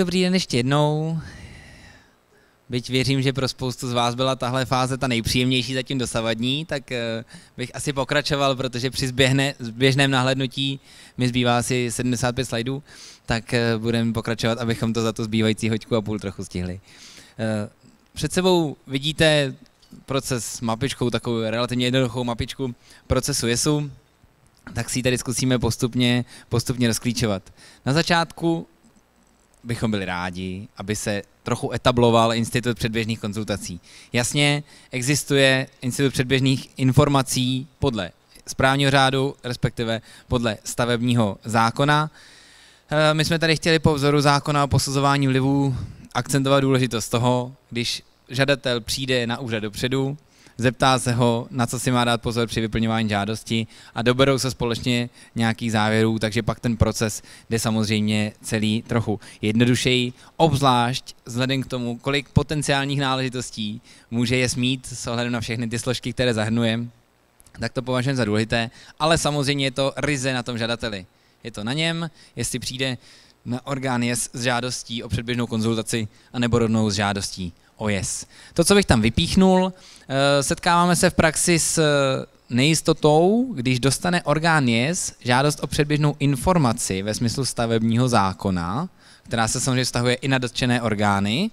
dobrý den ještě jednou. Byť věřím, že pro spoustu z vás byla tahle fáze ta nejpříjemnější zatím dosavadní, tak bych asi pokračoval, protože při běžném nahlédnutí mi zbývá asi 75 slajdů, tak budeme pokračovat, abychom to za tu zbývající hoďku a půl trochu stihli. Před sebou vidíte proces s mapičkou, takovou relativně jednoduchou mapičku procesu JESu, tak si ji tady zkusíme postupně rozklíčovat. Na začátku bychom byli rádi, aby se trochu etabloval institut předběžných konzultací. Jasně, existuje institut předběžných informací podle správního řádu, respektive podle stavebního zákona. My jsme tady chtěli po vzoru zákona o posuzování vlivů akcentovat důležitost toho, když žadatel přijde na úřad dopředu, zeptá se ho, na co si má dát pozor při vyplňování žádosti a doberou se společně nějakých závěrů, takže pak ten proces jde samozřejmě celý trochu jednodušeji, obzvlášť vzhledem k tomu, kolik potenciálních náležitostí může JES mít s ohledem na všechny ty složky, které zahrnuje, tak to považujeme za důležité, ale samozřejmě je to ryze na tom žadateli. Je to na něm, jestli přijde na orgán JES s žádostí o předběžnou konzultaci anebo rovnou s žádostí o JES. To, co bych tam vypíchnul, setkáváme se v praxi s nejistotou, když dostane orgán JES žádost o předběžnou informaci ve smyslu stavebního zákona, která se samozřejmě vztahuje i na dotčené orgány,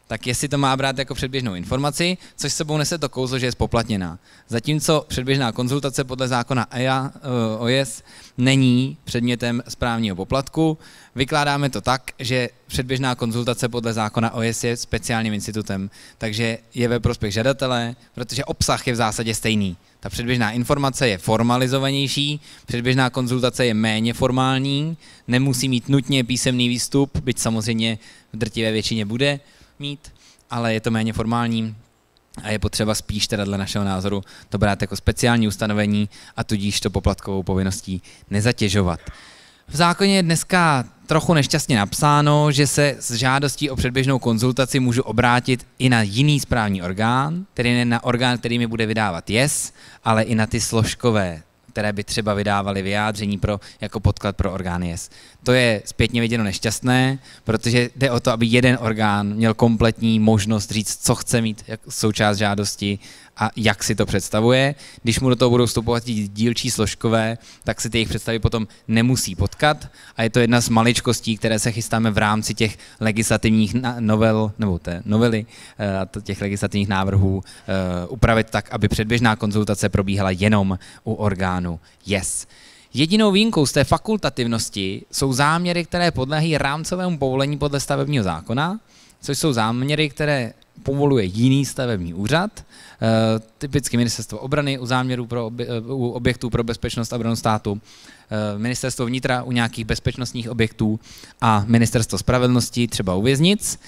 tak jestli to má brát jako předběžnou informaci, což sebou nese to kouzlo, že je spoplatněná. Zatímco předběžná konzultace podle zákona EIA o JES není předmětem správního poplatku, vykládáme to tak, že předběžná konzultace podle zákona o JES je speciálním institutem, takže je ve prospěch žadatele, protože obsah je v zásadě stejný. Ta předběžná informace je formalizovanější, předběžná konzultace je méně formální, nemusí mít nutně písemný výstup, byť samozřejmě v drtivé většině bude mít, ale je to méně formální a je potřeba spíš teda dle našeho názoru to brát jako speciální ustanovení a tudíž to poplatkovou povinností nezatěžovat. V zákoně je dneska trochu nešťastně napsáno, že se s žádostí o předběžnou konzultaci můžu obrátit i na jiný správní orgán, tedy ne na orgán, který mi bude vydávat JES, ale i na ty složkové, které by třeba vydávaly vyjádření jako podklad pro orgán JES. To je zpětně viděno nešťastné, protože jde o to, aby jeden orgán měl kompletní možnost říct, co chce mít jako součást žádosti a jak si to představuje. Když mu do toho budou vstupovat dílčí složkové, tak si ty jejich představy potom nemusí potkat a je to jedna z maličkostí, které se chystáme v rámci těch legislativních novel, nebo té novely, těch legislativních návrhů upravit tak, aby předběžná konzultace probíhala jenom u orgánu JES. Jedinou výjimkou z té fakultativnosti jsou záměry, které podléhají rámcovému povolení podle stavebního zákona, což jsou záměry, které povoluje jiný stavební úřad, typicky Ministerstvo obrany u záměrů u objektů pro bezpečnost a obranu státu, Ministerstvo vnitra u nějakých bezpečnostních objektů a Ministerstvo spravedlnosti třeba u věznic.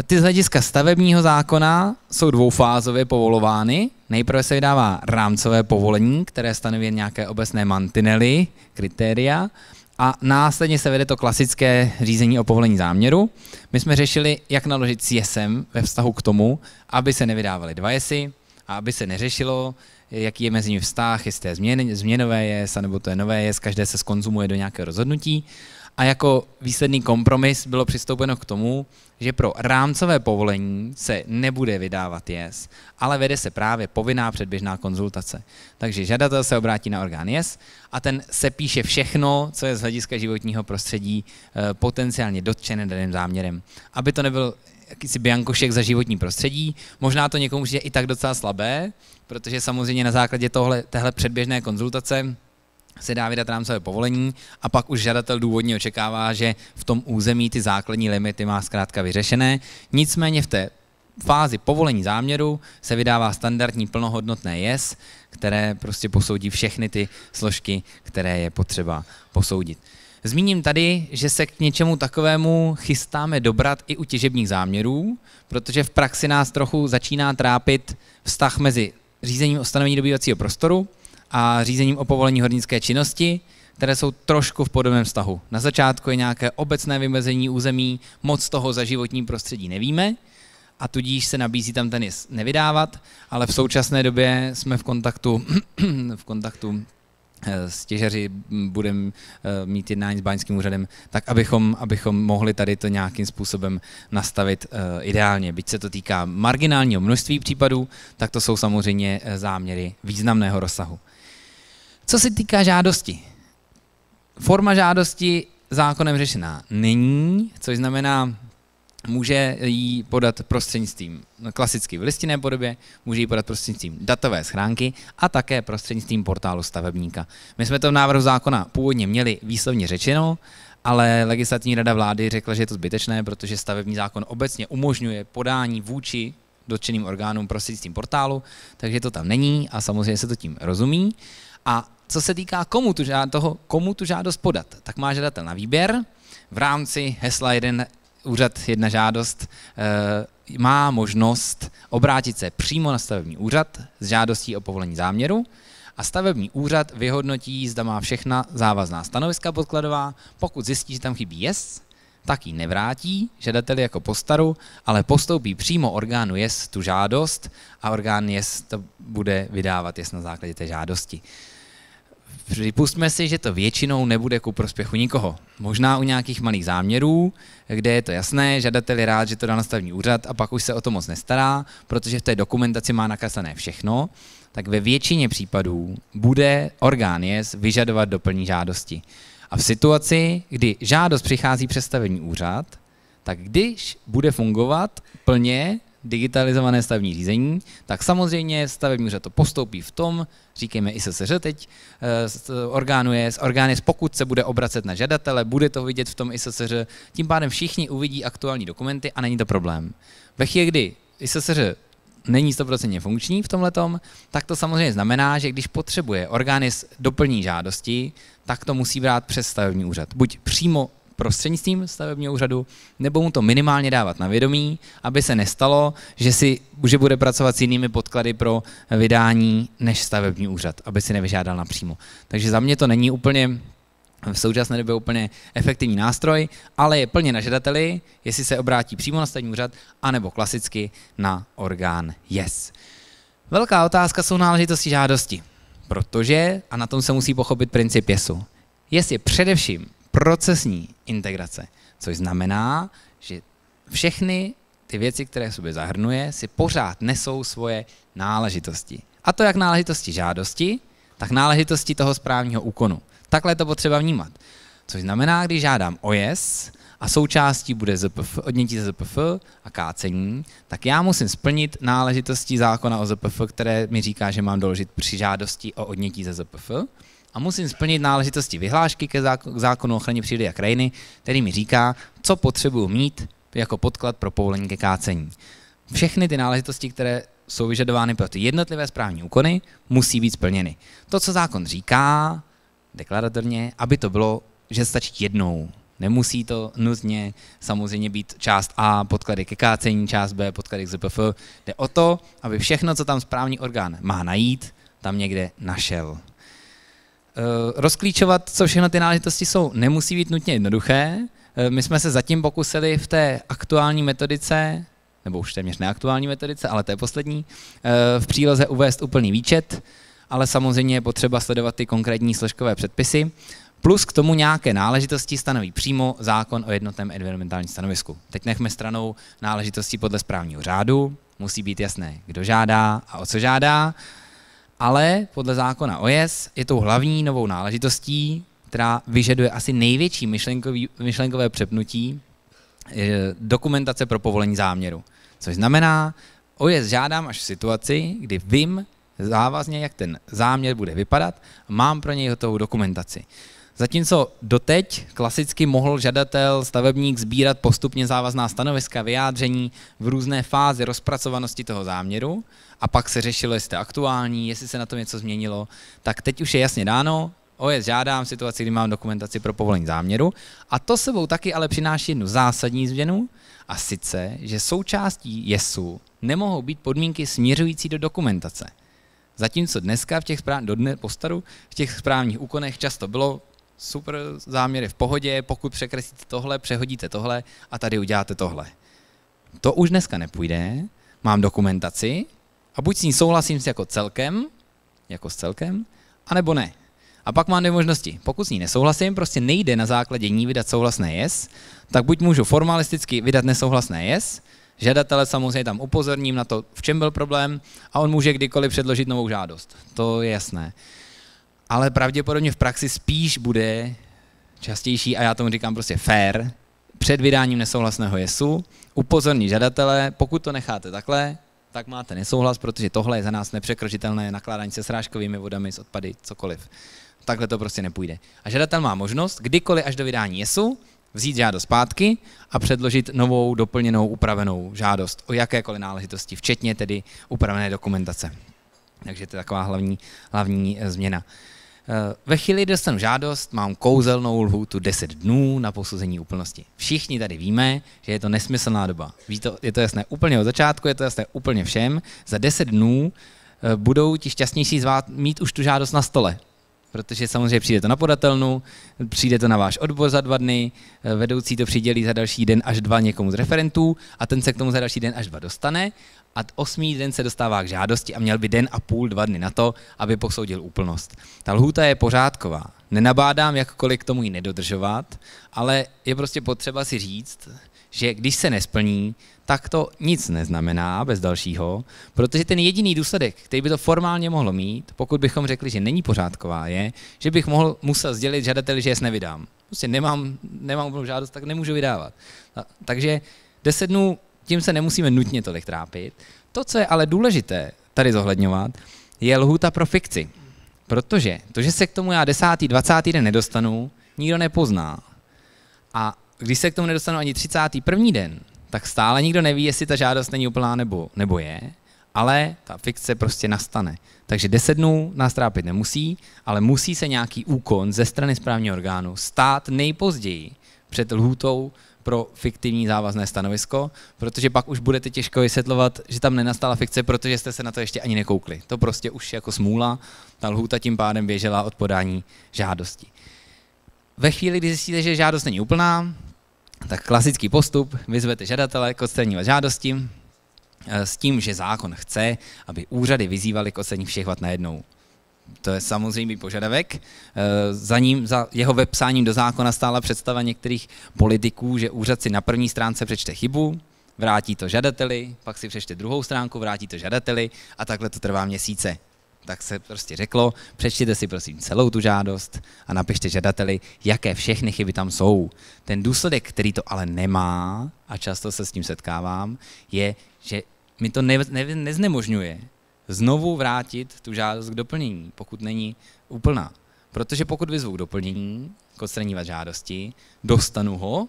Ty z hlediska stavebního zákona jsou dvoufázově povolovány. Nejprve se vydává rámcové povolení, které stanoví nějaké obecné mantinely, kritéria, a následně se vede to klasické řízení o povolení záměru. My jsme řešili, jak naložit s JESem ve vztahu k tomu, aby se nevydávaly dva JESy a aby se neřešilo, jaký je mezi nimi vztah, jestli to je změnové JES, nebo to je nové JES, každé se skonzumuje do nějakého rozhodnutí. A jako výsledný kompromis bylo přistoupeno k tomu, že pro rámcové povolení se nebude vydávat JES, ale vede se právě povinná předběžná konzultace. Takže žadatel se obrátí na orgán JES a ten se píše všechno, co je z hlediska životního prostředí potenciálně dotčené daným záměrem. Aby to nebyl jakýsi biankošek za životní prostředí, možná to někomu je i tak docela slabé, protože samozřejmě na základě téhle předběžné konzultace se dá vydat rámcové povolení a pak už žadatel důvodně očekává, že v tom území ty základní limity má zkrátka vyřešené. Nicméně v té fázi povolení záměru se vydává standardní plnohodnotné JES, které prostě posoudí všechny ty složky, které je potřeba posoudit. Zmíním tady, že se k něčemu takovému chystáme dobrat i u těžebních záměrů, protože v praxi nás trochu začíná trápit vztah mezi řízením o stanovení dobývacího prostoru a řízením o povolení hornické činnosti, které jsou trošku v podobném vztahu. Na začátku je nějaké obecné vymezení území, moc toho za životní prostředí nevíme a tudíž se nabízí tam ten JES nevydávat, ale v současné době jsme v kontaktu s těžaři budeme mít jednání s báňským úřadem, tak abychom mohli tady to nějakým způsobem nastavit ideálně. Byť se to týká marginálního množství případů, tak to jsou samozřejmě záměry významného rozsahu. Co se týká žádosti. Forma žádosti zákonem řešená není, což znamená, může ji podat prostřednictvím klasicky v listinné podobě, může ji podat prostřednictvím datové schránky a také prostřednictvím portálu stavebníka. My jsme to v návrhu zákona původně měli výslovně řečeno, ale legislativní rada vlády řekla, že je to zbytečné, protože stavební zákon obecně umožňuje podání vůči dotčeným orgánům prostřednictvím portálu, takže to tam není a samozřejmě se to tím rozumí. A co se týká komu tu žádost podat, tak má žadatel na výběr v rámci hesla jeden úřad, jedna žádost, má možnost obrátit se přímo na stavební úřad s žádostí o povolení záměru a stavební úřad vyhodnotí, zda má všechna závazná stanoviska podkladová. Pokud zjistí, že tam chybí JES, tak ji nevrátí žadateli jako postaru, ale postoupí přímo orgánu JES tu žádost a orgán JES to bude vydávat JES na základě té žádosti. Připustme si, že to většinou nebude ku prospěchu nikoho. Možná u nějakých malých záměrů, kde je to jasné, žadatel je rád, že to dá na stavební úřad a pak už se o to moc nestará, protože v té dokumentaci má nakreslené všechno, tak ve většině případů bude orgán JES vyžadovat doplnění žádosti. A v situaci, kdy žádost přichází přes stavební úřad, tak když bude fungovat plně digitalizované stavební řízení, tak samozřejmě stavební úřad to postoupí v tom, říkejme ISSŘ teď, orgán JES, pokud se bude obracet na žadatele, bude to vidět v tom ISSŘ, tím pádem všichni uvidí aktuální dokumenty a není to problém. Ve chvíli, kdy ISSŘ není 100% funkční v tomhletom, tak to samozřejmě znamená, že když potřebuje orgán JES doplní žádosti, tak to musí brát přes stavební úřad. Buď přímo prostřednictvím stavebního úřadu, nebo mu to minimálně dávat na vědomí, aby se nestalo, že bude pracovat s jinými podklady pro vydání než stavební úřad, aby si nevyžádal napřímo. Takže za mě to není úplně v současné době úplně efektivní nástroj, ale je plně na žadateli, jestli se obrátí přímo na stavební úřad, anebo klasicky na orgán JES. Velká otázka jsou náležitosti žádosti, protože, a na tom se musí pochopit princip JESu, JES je především procesní integrace, což znamená, že všechny ty věci, které v sobě zahrnuje, si pořád nesou svoje náležitosti. A to jak náležitosti žádosti, tak náležitosti toho správního úkonu. Takhle je to potřeba vnímat. Což znamená, když žádám o JES a součástí bude ZPF, odnětí ze ZPF a kácení, tak já musím splnit náležitosti zákona o ZPF, které mi říká, že mám doložit při žádosti o odnětí ze ZPF. A musím splnit náležitosti vyhlášky ke zákonu o ochraně přírody a krajiny, který mi říká, co potřebuji mít jako podklad pro povolení ke kácení. Všechny ty náležitosti, které jsou vyžadovány pro ty jednotlivé správní úkony, musí být splněny. To, co zákon říká deklaratorně, aby to bylo, že stačí jednou. Nemusí to nutně samozřejmě být část A podklady ke kácení, část B podklady k ZPF. Jde o to, aby všechno, co tam správní orgán má najít, tam někde našel. Rozklíčovat, co všechno ty náležitosti jsou, nemusí být nutně jednoduché. My jsme se zatím pokusili v té aktuální metodice, nebo už téměř neaktuální metodice, ale to je poslední, v příloze uvést úplný výčet, ale samozřejmě je potřeba sledovat ty konkrétní složkové předpisy, plus k tomu nějaké náležitosti stanoví přímo zákon o jednotném environmentálním stanovisku. Teď nechme stranou náležitosti podle správního řádu, musí být jasné, kdo žádá a o co žádá, ale podle zákona o JES je tou hlavní novou náležitostí, která vyžaduje asi největší myšlenkové přepnutí dokumentace pro povolení záměru. Což znamená, o JES žádám až v situaci, kdy vím závazně, jak ten záměr bude vypadat a mám pro něj hotovou dokumentaci. Zatímco doteď klasicky mohl žadatel, stavebník sbírat postupně závazná stanoviska, vyjádření v různé fázi rozpracovanosti toho záměru a pak se řešilo, jestli je aktuální, jestli se na tom něco změnilo, tak teď už je jasně dáno, o JES žádám v situaci, kdy mám dokumentaci pro povolení záměru a to sebou taky ale přináší jednu zásadní změnu a sice, že součástí JESu nemohou být podmínky směřující do dokumentace. Zatímco dneska v těch správních úkonech často bylo super, záměr v pohodě, pokud překreslíte tohle, přehodíte tohle a tady uděláte tohle. To už dneska nepůjde, mám dokumentaci a buď s ní souhlasím jako s celkem, anebo ne. A pak mám dvě možnosti. Pokud s ní nesouhlasím, prostě nejde na základě ní vydat souhlasné yes, tak buď můžu formalisticky vydat nesouhlasné yes, žadatele samozřejmě tam upozorním na to, v čem byl problém, a on může kdykoliv předložit novou žádost. To je jasné. Ale pravděpodobně v praxi spíš bude častější, a já tomu říkám prostě fair, před vydáním nesouhlasného yesu upozornit žadatele, pokud to necháte takhle, tak máte nesouhlas, protože tohle je za nás nepřekročitelné nakládání se srážkovými vodami, s odpady, cokoliv. Takhle to prostě nepůjde. A žadatel má možnost kdykoliv až do vydání yesu vzít žádost zpátky a předložit novou, doplněnou, upravenou žádost o jakékoliv náležitosti, včetně tedy upravené dokumentace. Takže to je taková hlavní změna. Ve chvíli, kdy dostanu žádost, mám kouzelnou lhůtu 10 dnů na posouzení úplnosti. Všichni tady víme, že je to nesmyslná doba. Je to jasné úplně od začátku, je to jasné úplně všem. Za 10 dnů budou ti šťastnější z vás mít už tu žádost na stole. Protože samozřejmě přijde to na podatelnu, přijde to na váš odbor za 2 dny, vedoucí to přidělí za další den až 2 někomu z referentů a ten se k tomu za další den až 2 dostane a 8. den se dostává k žádosti a měl by den a půl, 2 dny na to, aby posoudil úplnost. Ta lhůta je pořádková. Nenabádám jakkoliv k tomu ji nedodržovat, ale je prostě potřeba si říct, že když se nesplní, tak to nic neznamená bez dalšího, protože ten jediný důsledek, který by to formálně mohlo mít, pokud bychom řekli, že není pořádková, je, že bych musel sdělit žadateli, že jes nevydám. Prostě nemám úplnou žádost, tak nemůžu vydávat. Takže 10 dnů, tím se nemusíme nutně tolik trápit. To, co je ale důležité tady zohledňovat, je lhůta pro fikci. Protože to, že se k tomu já 10., 20. den nedostanu, nikdo nepozná. A když se k tomu nedostanu ani 31. den, tak stále nikdo neví, jestli ta žádost není úplná nebo je, ale ta fikce prostě nastane. Takže 10 dnů nás trápit nemusí, ale musí se nějaký úkon ze strany správního orgánu stát nejpozději před lhůtou pro fiktivní závazné stanovisko, protože pak už budete těžko vysvětlovat, že tam nenastala fikce, protože jste se na to ještě ani nekoukli. To prostě už jako smůla, ta lhůta tím pádem běžela od podání žádosti. Ve chvíli, kdy zjistíte, že žádost není úplná, tak klasický postup, vyzvete žadatele k odstraňovat žádosti s tím, že zákon chce, aby úřady vyzývaly k odstranění všech vad najednou. To je samozřejmě požadavek. Za jeho vepsáním do zákona stála představa některých politiků, že úřad si na první stránce přečte chybu, vrátí to žadateli, pak si přečte druhou stránku, vrátí to žadateli a takhle to trvá měsíce. Tak se prostě řeklo, přečtěte si prosím celou tu žádost a napište žadateli, jaké všechny chyby tam jsou. Ten důsledek, který to ale nemá, a často se s tím setkávám, je, že mi to neznemožňuje znovu vrátit tu žádost k doplnění, pokud není úplná. Protože pokud vyzvu k doplnění, k odstranění vad žádosti, dostanu ho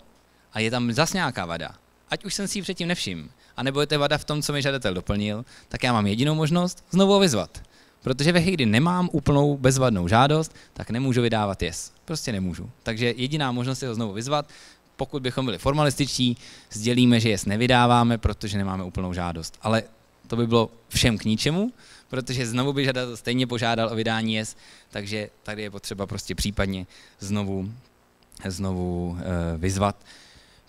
a je tam zas nějaká vada. Ať už jsem si ji předtím nevšiml, anebo je to vada v tom, co mi žadatel doplnil, tak já mám jedinou možnost znovu ho vyzvat. Protože ve chvíli, kdy nemám úplnou bezvadnou žádost, tak nemůžu vydávat yes. Prostě nemůžu. Takže jediná možnost je ho znovu vyzvat. Pokud bychom byli formalističtí, sdělíme, že yes nevydáváme, protože nemáme úplnou žádost. Ale to by bylo všem k ničemu, protože znovu by žadatel stejně požádal o vydání yes, takže tady je potřeba prostě případně znovu vyzvat.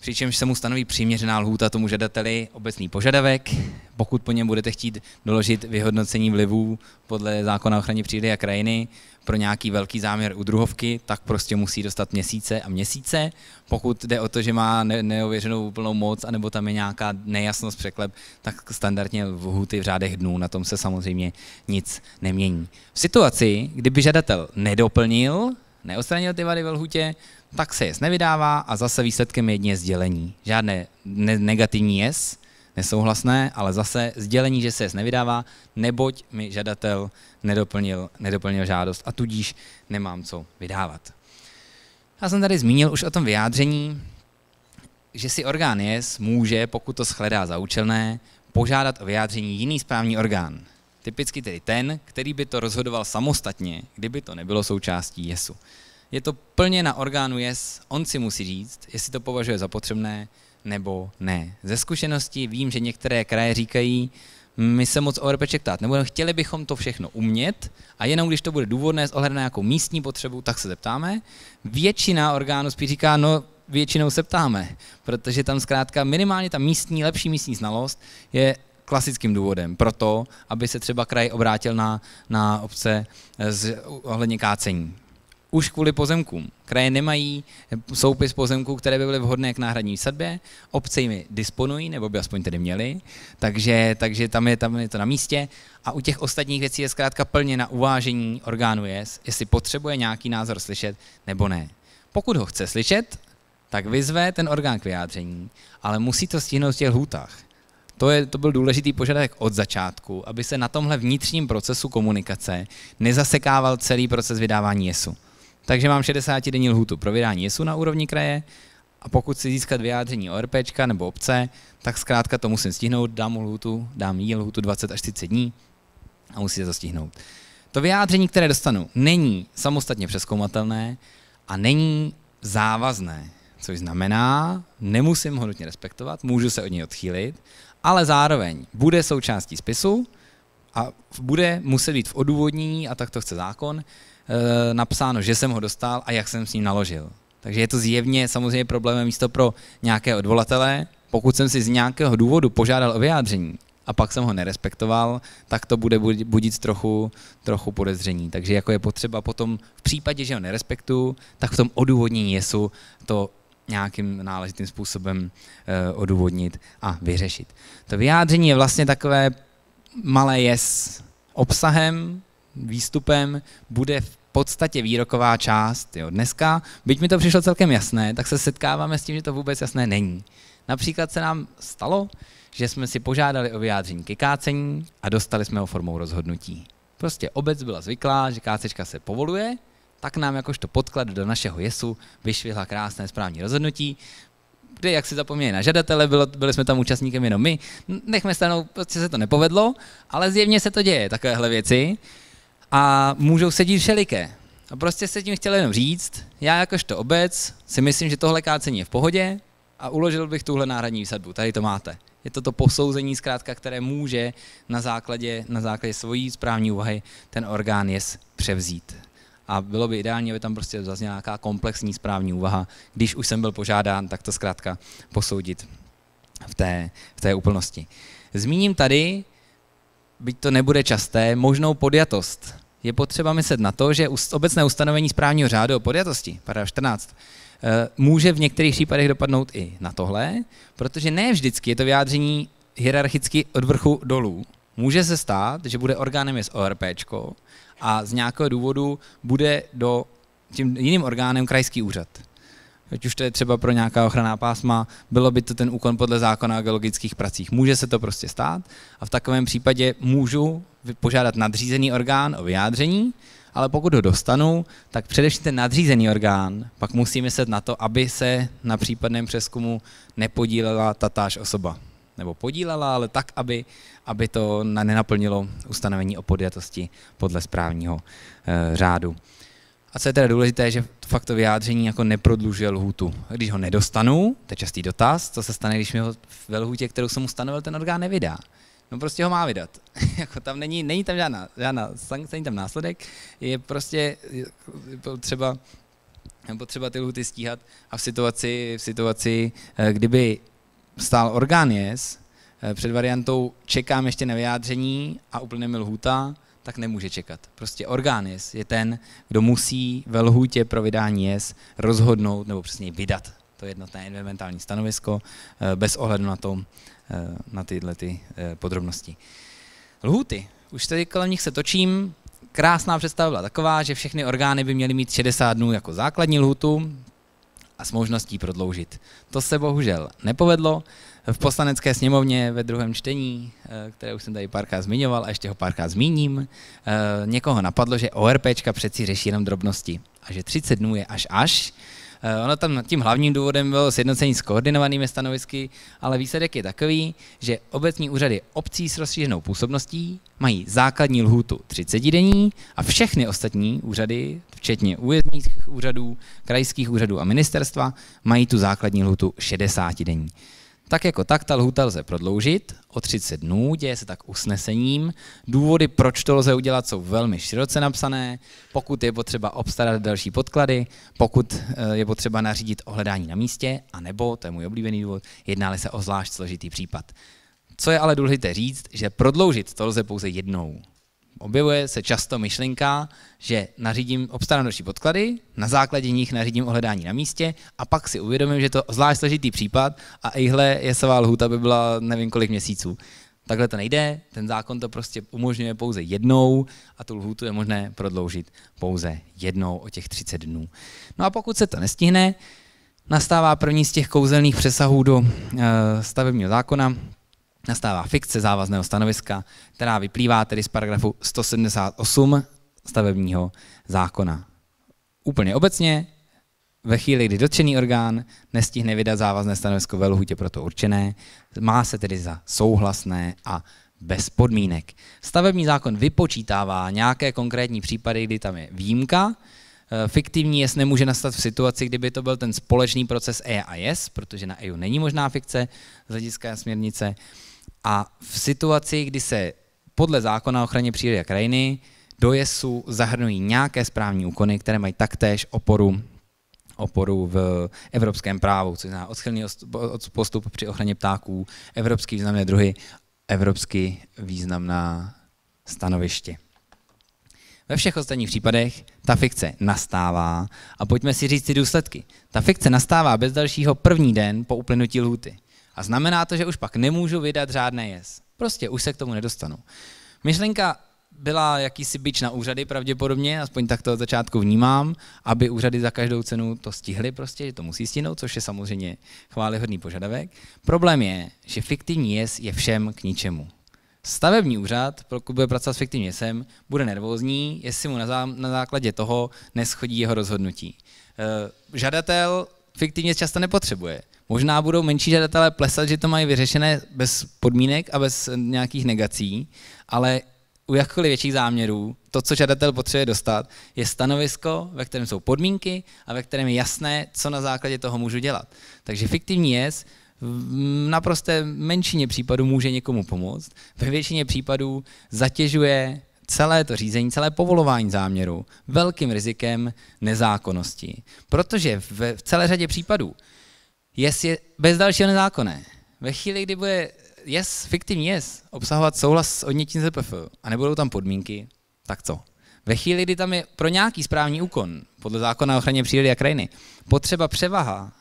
Přičemž se mu stanoví přiměřená lhůta tomu žadateli, obecný požadavek. Pokud po něm budete chtít doložit vyhodnocení vlivů podle zákona o ochraně přírody a krajiny pro nějaký velký záměr u druhovky, tak prostě musí dostat měsíce a měsíce. Pokud jde o to, že má neověřenou úplnou moc, anebo tam je nějaká nejasnost, překlep, tak standardně lhůty v řádech dnů, na tom se samozřejmě nic nemění. V situaci, kdyby žadatel neodstranil ty vady ve lhůtě, tak se yes nevydává a zase výsledkem je jedině sdělení. Žádné negativní yes, nesouhlasné, ale zase sdělení, že se yes nevydává, neboť mi žadatel nedoplnil žádost a tudíž nemám co vydávat. Já jsem tady zmínil už o tom vyjádření, že si orgán yes může, pokud to shledá za účelné, požádat o vyjádření jiný správní orgán. Typicky tedy ten, který by to rozhodoval samostatně, kdyby to nebylo součástí yesu. Je to plně na orgánu yes, on si musí říct, jestli to považuje za potřebné nebo ne. Ze zkušenosti vím, že některé kraje říkají, my se moc o RPček ptát nebudeme, chtěli bychom to všechno umět a jenom když to bude důvodné s ohledem na nějakou místní potřebu, tak se zeptáme. Většina orgánů spíš říká, no většinou se ptáme, protože tam zkrátka minimálně ta lepší místní znalost je klasickým důvodem pro to, aby se třeba kraj obrátil na obce ohledně kácení. už kvůli pozemkům. Kraje nemají soupis pozemků, které by byly vhodné k náhradní výsadbě, obce jimi disponují, nebo by aspoň tedy měly, takže tam je to na místě a u těch ostatních věcí je zkrátka plně na uvážení orgánu JES, jestli potřebuje nějaký názor slyšet nebo ne. Pokud ho chce slyšet, tak vyzve ten orgán k vyjádření, ale musí to stihnout v těch lhůtách. To byl důležitý požadavek od začátku, aby se na tomhle vnitřním procesu komunikace nezasekával celý proces vydávání JESu. Takže mám 60denní lhůtu pro vydání JESu na úrovni kraje a pokud chci získat vyjádření ORPčka nebo obce, tak zkrátka to musím stihnout, dám jí lhůtu 20 až 30 dní a musí to stihnout. To vyjádření, které dostanu, není samostatně přezkoumatelné a není závazné, což znamená, nemusím ho nutně respektovat, můžu se od něj odchýlit, ale zároveň bude součástí spisu a bude muset být v odůvodnění, a tak to chce zákon, napsáno, že jsem ho dostal a jak jsem s ním naložil. Takže je to zjevně samozřejmě problémem místo pro nějaké odvolatele. Pokud jsem si z nějakého důvodu požádal o vyjádření a pak jsem ho nerespektoval, tak to bude budit trochu podezření. Takže jako je potřeba potom v případě, že ho nerespektuju, tak v tom odůvodnění JESu to nějakým náležitým způsobem odůvodnit a vyřešit. To vyjádření je vlastně takové malé JES obsahem, výstupem, bude v podstatě výroková část. Jo. Dneska, byť mi to přišlo celkem jasné, tak se setkáváme s tím, že to vůbec jasné není. Například se nám stalo, že jsme si požádali o vyjádření ke kácení a dostali jsme ho formou rozhodnutí. Prostě obec byla zvyklá, že kácečka se povoluje, tak nám jakožto podklad do našeho JESu vyšvihla krásné správní rozhodnutí, kde, jak si zapomněli na žadatele, byli jsme tam účastníkem jenom my, nechme stranou, prostě se to nepovedlo, ale zjevně se to děje, takovéhle věci, a můžou se dít všeliké. A prostě se tím chtěl jenom říct, já jakožto obec si myslím, že tohle kácení je v pohodě a uložil bych tuhle náhradní výsadbu, tady to máte. Je to posouzení zkrátka, které může na základě svojí správní úvahy ten orgán JES převzít. A bylo by ideální, aby tam prostě zazněla nějaká komplexní správní úvaha. Když už jsem byl požádán, tak to zkrátka posoudit v té úplnosti. Zmíním tady, byť to nebude časté, možnou podjatost. Je potřeba myslet na to, že obecné ustanovení správního řádu o podjatosti, paragraf 14, může v některých případech dopadnout i na tohle, protože ne vždycky je to vyjádření hierarchicky od vrchu dolů. Může se stát, že bude orgánem JES ORPčko a z nějakého důvodu bude tím jiným orgánem krajský úřad. Ať už to je třeba pro nějaká ochranná pásma, bylo by to ten úkon podle zákona o geologických pracích. Může se to prostě stát a v takovém případě můžu požádat nadřízený orgán o vyjádření, ale pokud ho dostanu, tak především ten nadřízený orgán pak musí myslet na to, aby se na případném přezkumu nepodílela tatáž osoba. Nebo podílela, ale tak, aby to nenaplnilo ustanovení o podjatosti podle správního řádu. A co je teda důležité, že fakt to vyjádření jako neprodlužuje lhůtu. Když ho nedostanu, to je častý dotaz, co se stane, když mi ho ve lhůtě, kterou jsem ustanovil, ten orgán nevydá. No prostě ho má vydat. Jako tam není tam žádná sankce, není tam následek, je prostě potřeba ty lhůty stíhat a v situaci, kdyby stál orgán JES, před variantou čekám ještě na vyjádření a uplyne mi lhůta, tak nemůže čekat. Prostě orgán JES je ten, kdo musí ve lhůtě pro vydání JES rozhodnout nebo přesně vydat to jednotné environmentální stanovisko bez ohledu na tyhle podrobnosti. Lhůty. Už tady kolem nich se točím. Krásná představa byla taková, že všechny orgány by měly mít 60 dnů jako základní lhůtu a s možností prodloužit. To se bohužel nepovedlo. V Poslanecké sněmovně ve druhém čtení, které už jsem tady párkrát zmiňoval a ještě ho párkrát zmíním, někoho napadlo, že ORPčka přeci řeší jenom drobnosti a že 30 dnů je až. Ono tam tím hlavním důvodem bylo sjednocení s koordinovanými stanovisky, ale výsledek je takový, že obecní úřady obcí s rozšířenou působností mají základní lhůtu 30denní a všechny ostatní úřady, včetně újezdních úřadů, krajských úřadů a ministerstva, mají tu základní lhůtu 60denní. Tak jako tak ta lhůta lze prodloužit o 30 dnů, děje se tak usnesením. Důvody, proč to lze udělat, jsou velmi široce napsané. Pokud je potřeba obstarat další podklady, pokud je potřeba nařídit ohledání na místě, anebo, to je můj oblíbený důvod, jedná se o zvlášť složitý případ. Co je ale důležité říct, že prodloužit to lze pouze jednou. objevuje se často myšlenka, že obstarám další podklady, na základě nich nařídím ohledání na místě a pak si uvědomím, že to zvlášť složitý případ a ejhle jesová lhůta by byla nevím kolik měsíců. Takhle to nejde, ten zákon to prostě umožňuje pouze jednou a tu lhůtu je možné prodloužit pouze jednou o těch 30 dnů. No a pokud se to nestihne, nastává první z těch kouzelných přesahů do stavebního zákona, nastává fikce závazného stanoviska, která vyplývá tedy z paragrafu 178 stavebního zákona. Úplně obecně, ve chvíli, kdy dotčený orgán nestihne vydat závazné stanovisko ve lhůtě pro to určené, má se tedy za souhlasné a bez podmínek. Stavební zákon vypočítává nějaké konkrétní případy, kdy tam je výjimka. Fiktivní jest nemůže nastat v situaci, kdyby to byl ten společný proces EIA a JES, protože na EIA není možná fikce z hlediska směrnice. A v situaci, kdy se podle zákona o ochraně přírody a krajiny do JESu zahrnují nějaké správní úkony, které mají taktéž oporu v evropském právu, což znamená odchylný postup při ochraně ptáků, evropský významné druhy, evropsky významná stanoviště. Ve všech ostatních případech ta fikce nastává a pojďme si říct ty důsledky. Ta fikce nastává bez dalšího první den po uplynutí lhůty. A znamená to, že už pak nemůžu vydat řádné JES. Prostě už se k tomu nedostanu. Myšlenka byla jakýsi bič na úřady pravděpodobně, aspoň tak to od začátku vnímám, aby úřady za každou cenu to stihly prostě, že to musí stihnout, což je samozřejmě chvályhodný požadavek. Problém je, že fiktivní JES je všem k ničemu. Stavební úřad, pokud bude pracovat s fiktivním JESem, bude nervózní, jestli mu na základě toho neschodí jeho rozhodnutí. Žadatel fiktivně často nepotřebuje. Možná budou menší žadatelé plesat, že to mají vyřešené bez podmínek a bez nějakých negací, ale u jakkoliv větších záměrů to, co žadatel potřebuje dostat, je stanovisko, ve kterém jsou podmínky a ve kterém je jasné, co na základě toho můžu dělat. Takže fiktivní JES v naprosté menšině případů může někomu pomoct, ve většině případů zatěžuje celé to řízení, celé povolování záměru velkým rizikem nezákonnosti. Protože v celé řadě případů JES je bez dalšího nezákonné. Ve chvíli, kdy bude JES, fiktivní JES, obsahovat souhlas s odnětím ZPF a nebudou tam podmínky, tak co? Ve chvíli, kdy tam je pro nějaký správní úkon, podle zákona o ochraně přírody a krajiny, potřeba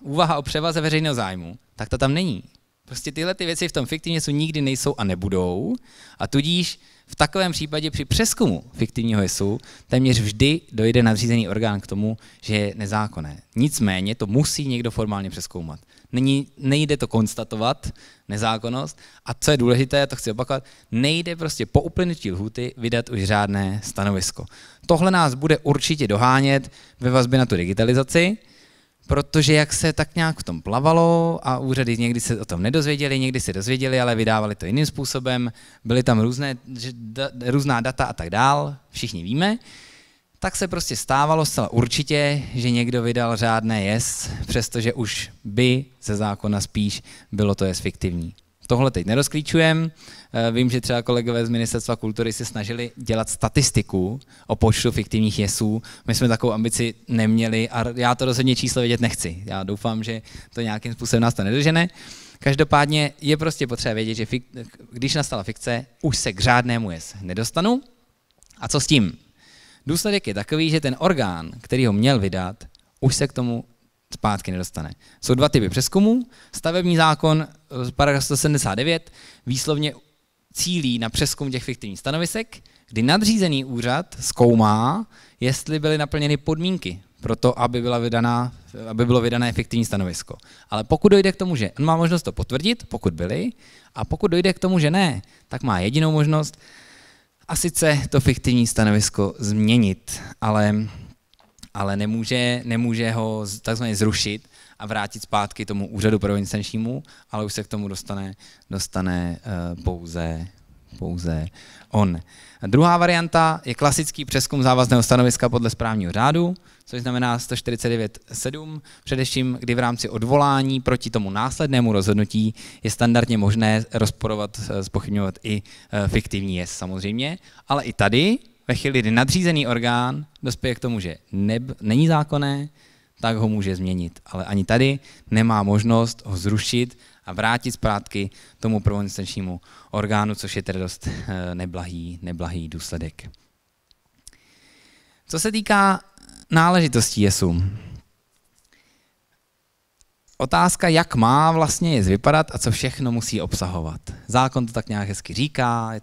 úvaha o převaze veřejného zájmu, tak to tam není. Prostě tyhle ty věci v tom fiktivním JESu nikdy nejsou a nebudou a tudíž v takovém případě při přezkumu fiktivního JESu téměř vždy dojde nadřízený orgán k tomu, že je nezákonné. Nicméně to musí někdo formálně přezkoumat. Nejde to konstatovat, nezákonnost, a co je důležité, to chci opakovat, nejde prostě po uplynutí lhůty vydat už řádné stanovisko. Tohle nás bude určitě dohánět ve vazbě na tu digitalizaci, protože jak se tak nějak v tom plavalo a úřady někdy se o tom nedozvěděli, někdy se dozvěděli, ale vydávali to jiným způsobem, byly tam různá data a tak dál, všichni víme, tak se prostě stávalo zcela určitě, že někdo vydal řádné JES, přestože už by ze zákona spíš bylo to JES fiktivní. Tohle teď nerozklíčujem. Vím, že třeba kolegové z Ministerstva kultury se snažili dělat statistiku o počtu fiktivních JESů. My jsme takovou ambici neměli a já to rozhodně číslo vědět nechci. Já doufám, že to nějakým způsobem nás to nedožene. Každopádně je prostě potřeba vědět, že když nastala fikce, už se k řádnému JES nedostanu. A co s tím? Důsledek je takový, že ten orgán, který ho měl vydat, už se k tomu zpátky nedostane. Jsou dva typy přezkumu. Stavební zákon, paragraf 179, výslovně cílí na přezkum těch fiktivních stanovisek, kdy nadřízený úřad zkoumá, jestli byly naplněny podmínky pro to, aby bylo vydané fiktivní stanovisko. Ale pokud dojde k tomu, že on má možnost to potvrdit, pokud byly, a pokud dojde k tomu, že ne, tak má jedinou možnost, a sice to fiktivní stanovisko změnit, ale nemůže ho takzvaně zrušit a vrátit zpátky tomu úřadu prvoinstančnímu, ale už se k tomu dostane pouze on. A druhá varianta je klasický přezkum závazného stanoviska podle správního řádu, což znamená 149.7, především kdy v rámci odvolání proti tomu následnému rozhodnutí je standardně možné rozporovat, zpochybňovat i fiktivní JES samozřejmě, ale i tady, ve chvíli, kdy nadřízený orgán dospěje k tomu, že není zákonné, tak ho může změnit. Ale ani tady nemá možnost ho zrušit a vrátit zpátky tomu prvoinstančnímu orgánu, což je tedy dost neblahý důsledek. Co se týká náležitostí jesu, otázka, jak má vlastně jez vypadat a co všechno musí obsahovat. Zákon to tak nějak hezky říká,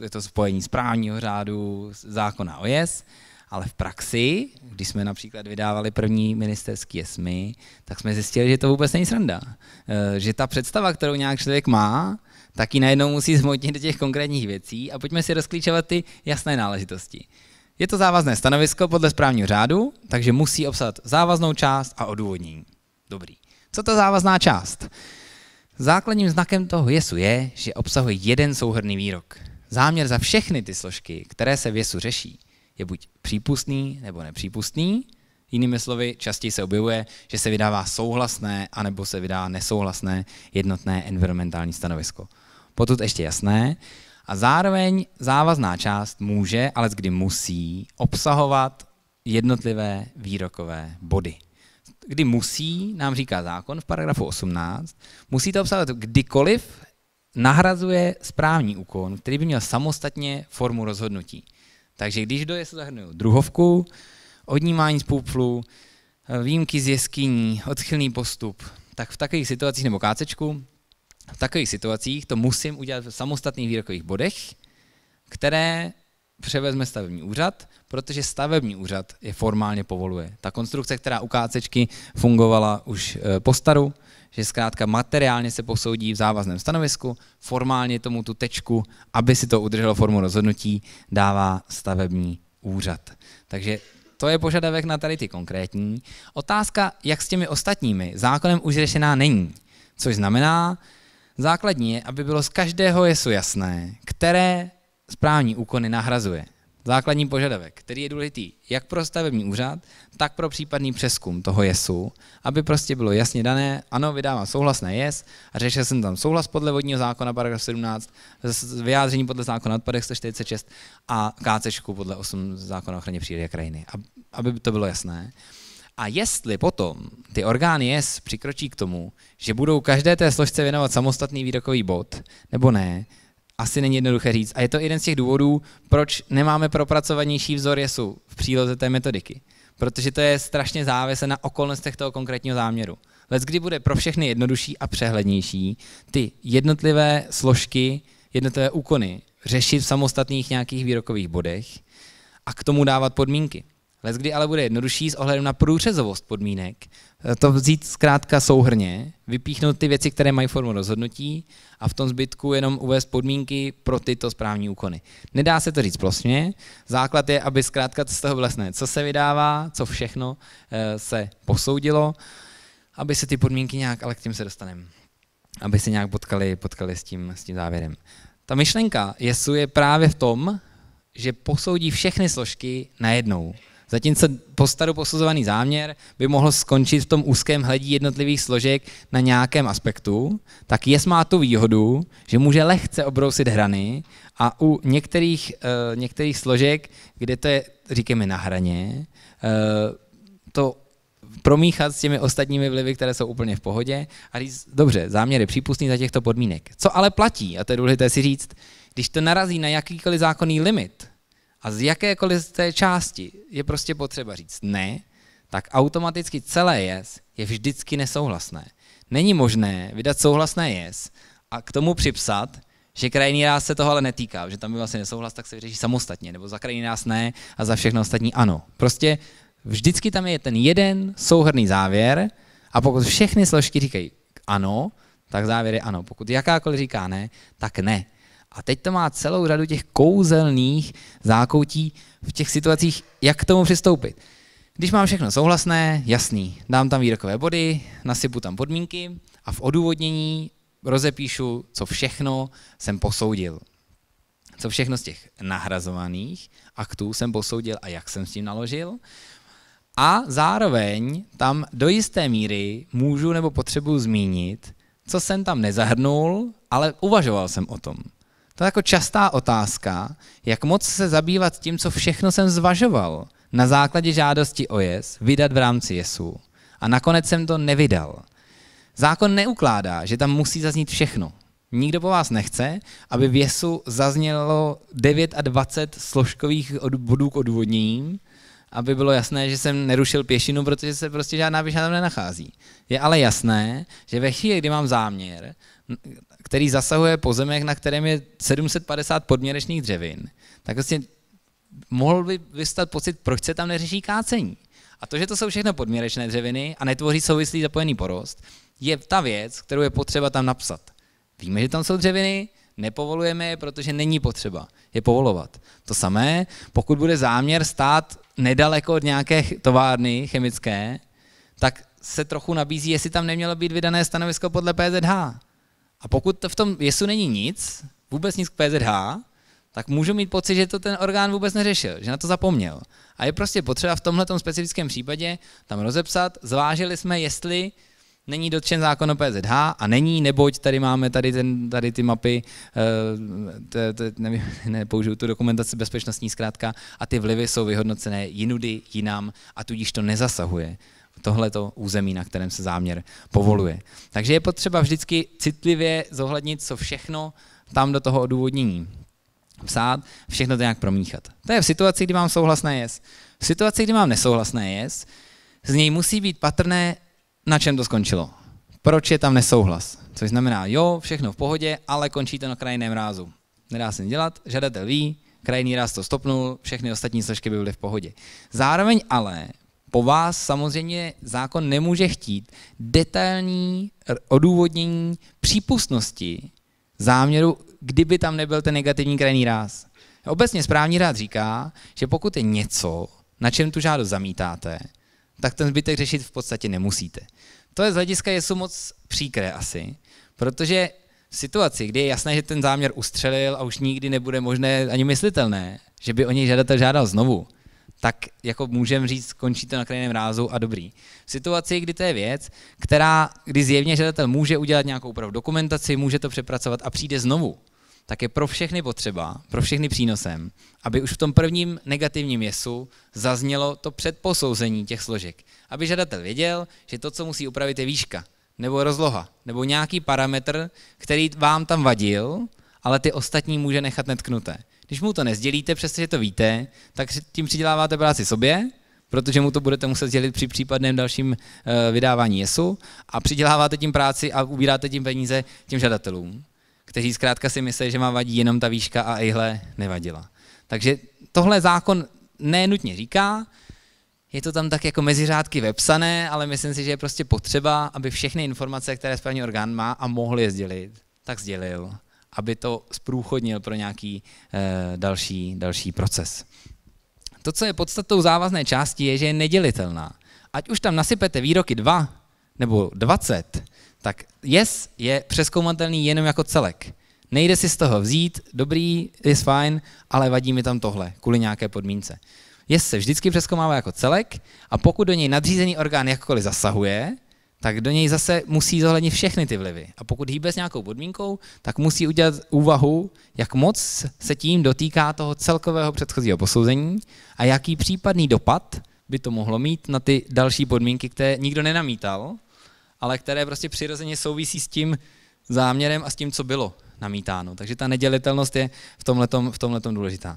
je to spojení správního řádu, zákona o jez, ale v praxi, když jsme například vydávali první ministerský jesmy, tak jsme zjistili, že to vůbec není sranda. Že ta představa, kterou nějak člověk má, tak ji najednou musí zhmotnit do těch konkrétních věcí a pojďme si rozklíčovat ty jasné náležitosti. Je to závazné stanovisko podle správního řádu, takže musí obsahovat závaznou část a odůvodnění. Dobrý. Co to závazná část? Základním znakem toho jesu je, že obsahuje jeden souhrnný výrok. Záměr za všechny ty složky, které se v jesu řeší, je buď přípustný nebo nepřípustný. Jinými slovy, častěji se objevuje, že se vydává souhlasné anebo se vydá nesouhlasné jednotné environmentální stanovisko. Potud ještě jasné. A zároveň závazná část může, ale kdy musí, obsahovat jednotlivé výrokové body. Kdy musí, nám říká zákon v paragrafu 18, musí to obsahovat kdykoliv nahrazuje správní úkon, který by měl samostatně formu rozhodnutí. Takže když do jesu zahrnuju druhovku, odnímání z půplu, výjimky z jeskyní, odchylný postup, tak v takových situacích, nebo kácečku, v takových situacích to musím udělat v samostatných výrokových bodech, které převezme stavební úřad, protože stavební úřad je formálně povoluje. Ta konstrukce, která u kácečky fungovala už po staru, že zkrátka materiálně se posoudí v závazném stanovisku, formálně tomu tu tečku, aby si to udrželo formu rozhodnutí, dává stavební úřad. Takže to je požadavek na tady ty konkrétní. Otázka, jak s těmi ostatními, zákonem už řešená není. Což znamená, základní je, aby bylo z každého jesu jasné, které správní úkony nahrazuje. Základní požadavek, který je důležitý jak pro stavební úřad, tak pro případný přezkum toho jesu, aby prostě bylo jasně dané, ano, vydávám souhlasné jes a řešil jsem tam souhlas podle vodního zákona paragraf 17, vyjádření podle zákona o odpadech 146 a kácečku podle 8 zákona o ochraně přírody a krajiny, aby to bylo jasné. A jestli potom ty orgány JES přikročí k tomu, že budou každé té složce věnovat samostatný výrokový bod, nebo ne, asi není jednoduché říct. A je to jeden z těch důvodů, proč nemáme propracovanější vzor JESu v příloze té metodiky. Protože to je strašně závislé na okolnostech toho konkrétního záměru. Leckdy bude pro všechny jednodušší a přehlednější ty jednotlivé složky, jednotlivé úkony řešit v samostatných nějakých výrokových bodech a k tomu dávat podmínky. Leckdy ale bude jednodušší s ohledem na průřezovost podmínek to vzít zkrátka souhrnně, vypíchnout ty věci, které mají formu rozhodnutí a v tom zbytku jenom uvést podmínky pro tyto správní úkony. Nedá se to říct plošně, základ je, aby zkrátka z toho bylo jasné, co se vydává, co všechno se posoudilo, aby se ty podmínky nějak, ale k tím se dostaneme, aby se nějak potkali s tím závěrem. Ta myšlenka JESu je právě v tom, že posoudí všechny složky najednou. Zatímco po staru posuzovaný záměr by mohl skončit v tom úzkém hledí jednotlivých složek na nějakém aspektu, tak JES má tu výhodu, že může lehce obrousit hrany a u některých složek, kde to je, říkáme, na hraně, to promíchat s těmi ostatními vlivy, které jsou úplně v pohodě a říct, dobře, záměr je přípustný za těchto podmínek. Co ale platí, a to je důležité si říct, když to narazí na jakýkoliv zákonný limit, a z jakékoliv z té části je prostě potřeba říct ne, tak automaticky celé JES je vždycky nesouhlasné. Není možné vydat souhlasné JES a k tomu připsat, že krajinný ráz se toho ale netýká, že tam by vlastně nesouhlas, tak se vyřeší samostatně, nebo za krajinný ráz ne a za všechno ostatní ano. Prostě vždycky tam je ten jeden souhrnný závěr a pokud všechny složky říkají ano, tak závěr je ano. Pokud jakákoliv říká ne, tak ne. A teď to má celou řadu těch kouzelných zákoutí v těch situacích, jak k tomu přistoupit. Když mám všechno souhlasné, jasný, dám tam výrokové body, nasypu tam podmínky a v odůvodnění rozepíšu, co všechno jsem posoudil. Co všechno z těch nahrazovaných aktů jsem posoudil a jak jsem s tím naložil. A zároveň tam do jisté míry můžu nebo potřebuji zmínit, co jsem tam nezahrnul, ale uvažoval jsem o tom. To je jako častá otázka, jak moc se zabývat tím, co všechno jsem zvažoval na základě žádosti o JES, vydat v rámci JESu. A nakonec jsem to nevydal. Zákon neukládá, že tam musí zaznít všechno. Nikdo po vás nechce, aby v JESu zaznělo 29 složkových bodů k odůvodnění, aby bylo jasné, že jsem nerušil pěšinu, protože se prostě žádná pěšina tam nenachází. Je ale jasné, že ve chvíli, kdy mám záměr, který zasahuje pozemek, na kterém je 750 podměrečných dřevin, tak vlastně mohl by vystat pocit, proč se tam neřeší kácení. A to, že to jsou všechno podměrečné dřeviny a netvoří souvislý zapojený porost, je ta věc, kterou je potřeba tam napsat. Víme, že tam jsou dřeviny, nepovolujeme je, protože není potřeba je povolovat. To samé, pokud bude záměr stát nedaleko od nějaké továrny chemické, tak se trochu nabízí, jestli tam nemělo být vydané stanovisko podle PZH. A pokud v tom JESu není nic, vůbec nic k PZH, tak můžu mít pocit, že to ten orgán vůbec neřešil, že na to zapomněl. A je prostě potřeba v tomhletom specifickém případě tam rozepsat, zvážili jsme, jestli není dotčen zákon o PZH a není, neboť tady máme tady ty mapy, nepoužiju tu dokumentaci bezpečnostní zkrátka, a ty vlivy jsou vyhodnocené jinudy, jinam a tudíž to nezasahuje tohleto území, na kterém se záměr povoluje. Takže je potřeba vždycky citlivě zohlednit, co všechno tam do toho odůvodnění psát, všechno to nějak promíchat. To je v situaci, kdy mám souhlasné JES. V situaci, kdy mám nesouhlasné JES, z něj musí být patrné, na čem to skončilo. Proč je tam nesouhlas? Což znamená, jo, všechno v pohodě, ale končí to na krajinném rázu. Nedá se nic dělat, žadatel ví, krajinný ráz to stopnul, všechny ostatní složky by byly v pohodě. Zároveň ale po vás samozřejmě zákon nemůže chtít detailní odůvodnění přípustnosti záměru, kdyby tam nebyl ten negativní krajinný ráz. Obecně správní řád říká, že pokud je něco, na čem tu žádost zamítáte, tak ten zbytek řešit v podstatě nemusíte. To je z hlediska JESu moc příkré asi, protože v situaci, kdy je jasné, že ten záměr ustřelil a už nikdy nebude možné ani myslitelné, že by o něj žadatel žádal znovu, tak jako můžeme říct, končí to na krajinném rázu a dobrý. V situaci, kdy to je věc, kdy zjevně žadatel může udělat nějakou úpravu dokumentaci, může to přepracovat a přijde znovu, tak je pro všechny potřeba, pro všechny přínosem, aby už v tom prvním negativním JESu zaznělo to předposouzení těch složek. Aby žadatel věděl, že to, co musí upravit, je výška, nebo rozloha, nebo nějaký parametr, který vám tam vadil, ale ty ostatní může nechat netknuté. Když mu to nesdělíte, přestože to víte, tak tím přiděláváte práci sobě, protože mu to budete muset sdělit při případném dalším vydávání JESu a přiděláváte tím práci a ubíráte tím peníze těm žadatelům, kteří zkrátka si myslí, že má vadí jenom ta výška a ejhle nevadila. Takže tohle zákon nenutně říká, je to tam tak jako mezi řádky vepsané, ale myslím si, že je prostě potřeba, aby všechny informace, které správní orgán má a mohl je sdělit, tak sdělil, aby to zprůchodnil pro nějaký další proces. To, co je podstatou závazné části, je, že je nedělitelná. Ať už tam nasypete výroky 2 nebo 20, tak JES je přezkoumatelný jenom jako celek. Nejde si z toho vzít, dobrý, je fajn, ale vadí mi tam tohle, kvůli nějaké podmínce. JES se vždycky přezkoumává jako celek a pokud do něj nadřízený orgán jakkoliv zasahuje, tak do něj zase musí zohlednit všechny ty vlivy. A pokud hýbe s nějakou podmínkou, tak musí udělat úvahu, jak moc se tím dotýká toho celkového předchozího posouzení a jaký případný dopad by to mohlo mít na ty další podmínky, které nikdo nenamítal, ale které prostě přirozeně souvisí s tím záměrem a s tím, co bylo namítáno. Takže ta nedělitelnost je v tomhletom důležitá.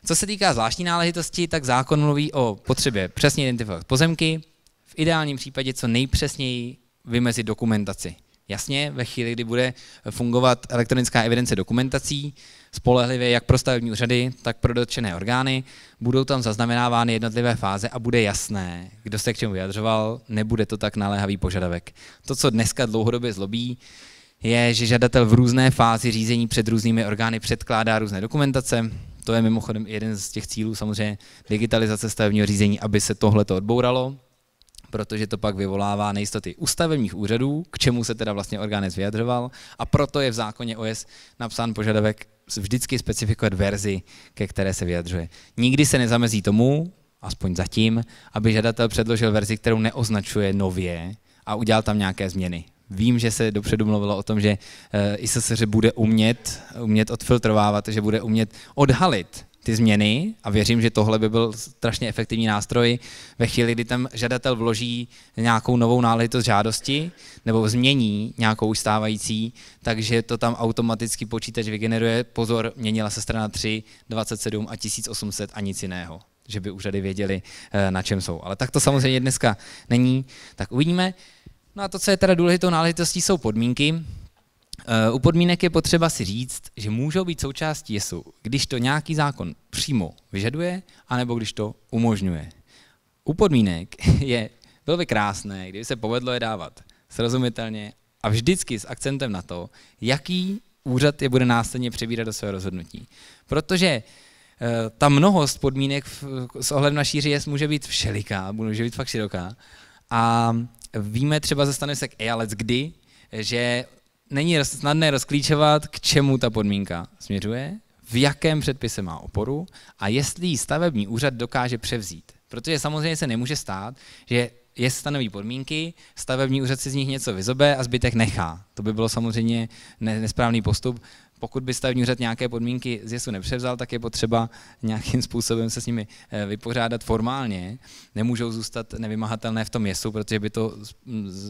Co se týká zvláštní náležitosti, tak zákon mluví o potřebě přesně identifikovat pozemky, v ideálním případě co nejpřesněji vymezit dokumentaci. Jasně, ve chvíli, kdy bude fungovat elektronická evidence dokumentací, spolehlivě jak pro stavební úřady, tak pro dotčené orgány, budou tam zaznamenávány jednotlivé fáze a bude jasné, kdo se k čemu vyjadřoval, nebude to tak naléhavý požadavek. To, co dneska dlouhodobě zlobí, je, že žadatel v různé fázi řízení před různými orgány předkládá různé dokumentace. To je mimochodem jeden z těch cílů samozřejmě digitalizace stavebního řízení, aby se tohleto odbouralo, protože to pak vyvolává nejistoty u stavebních úřadů, k čemu se teda vlastně orgánec vyjadřoval, a proto je v zákoně o JES napsán požadavek vždycky specifikovat verzi, ke které se vyjadřuje. Nikdy se nezamezí tomu, aspoň zatím, aby žadatel předložil verzi, kterou neoznačuje nově a udělal tam nějaké změny. Vím, že se dopředu mluvilo o tom, že ISSŘ bude umět odfiltrovávat, že bude umět odhalit ty změny a věřím, že tohle by byl strašně efektivní nástroj ve chvíli, kdy tam žadatel vloží nějakou novou náležitost žádosti nebo změní nějakou už stávající, takže to tam automaticky počítač vygeneruje, pozor, měnila se strana 3, 27 a 1800 a nic jiného, že by úřady věděli, na čem jsou. Ale tak to samozřejmě dneska není, tak uvidíme. No a to, co je teda důležitou náležitostí, jsou podmínky. U podmínek je potřeba si říct, že můžou být součástí JESu, když to nějaký zákon přímo vyžaduje, anebo když to umožňuje. U podmínek bylo by krásné, kdyby se povedlo je dávat srozumitelně a vždycky s akcentem na to, jaký úřad je bude následně přebírat do svého rozhodnutí. Protože ta mnohost podmínek s ohledem na šíři JES může být všeliká, může být fakt široká. A víme třeba ze stanovisek EALEC, že není snadné rozklíčovat, k čemu ta podmínka směřuje, v jakém předpise má oporu a jestli ji stavební úřad dokáže převzít. Protože samozřejmě se nemůže stát, že stanoví podmínky, stavební úřad si z nich něco vyzobe a zbytek nechá. To by bylo samozřejmě nesprávný postup. Pokud by stavební úřad nějaké podmínky z JESu nepřevzal, tak je potřeba nějakým způsobem se s nimi vypořádat formálně. Nemůžou zůstat nevymahatelné v tom JESu, protože by to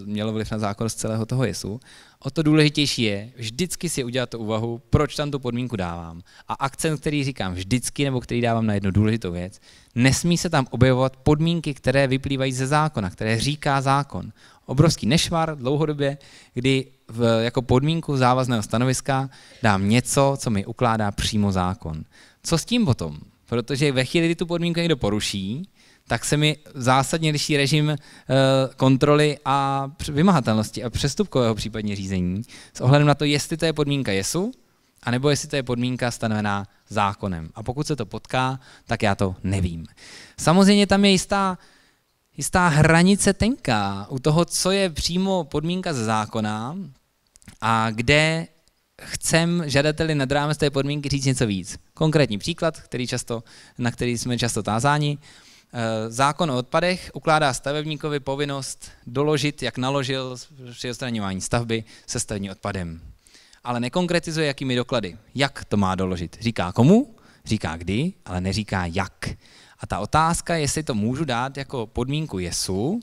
mělo vliv na zákonnost celého toho JESu. O to důležitější je vždycky si udělat tu úvahu, proč tam tu podmínku dávám. A akcent, který říkám vždycky, nebo který dávám na jednu důležitou věc, nesmí se tam objevovat podmínky, které vyplývají ze zákona, které říká zákon. Obrovský nešvar dlouhodobě, kdy jako podmínku závazného stanoviska dám něco, co mi ukládá přímo zákon. Co s tím potom? Protože ve chvíli, kdy tu podmínku někdo poruší, tak se mi zásadně liší režim kontroly a vymahatelnosti a přestupkového případně řízení s ohledem na to, jestli to je podmínka JESu, anebo jestli to je podmínka stanovená zákonem. A pokud se to potká, tak já to nevím. Samozřejmě tam je jistá hranice tenká u toho, co je přímo podmínka ze zákona a kde chcem žadateli nad rámec té podmínky říct něco víc. Konkrétní příklad, na který jsme často tázáni. Zákon o odpadech ukládá stavebníkovi povinnost doložit, jak naložil při odstraňování stavby se stavebním odpadem. Ale nekonkretizuje, jakými doklady. Jak to má doložit? Říká komu, říká kdy, ale neříká jak. A ta otázka, jestli to můžu dát jako podmínku JESu,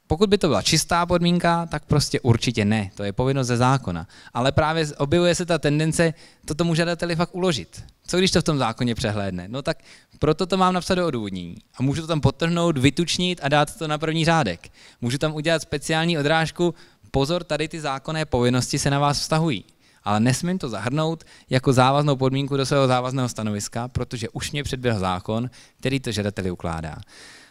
pokud by to byla čistá podmínka, tak prostě určitě ne, to je povinnost ze zákona. Ale právě objevuje se ta tendence to tomu žadateli fakt uložit. Co když to v tom zákoně přehlédne? No tak proto to mám napsat do odůvodnění. A můžu to tam podtrhnout, vytučnit a dát to na první řádek. Můžu tam udělat speciální odrážku, pozor, tady ty zákonné povinnosti se na vás vztahují. Ale nesmím to zahrnout jako závaznou podmínku do svého závazného stanoviska, protože už mě předběhl zákon, který to žadateli ukládá.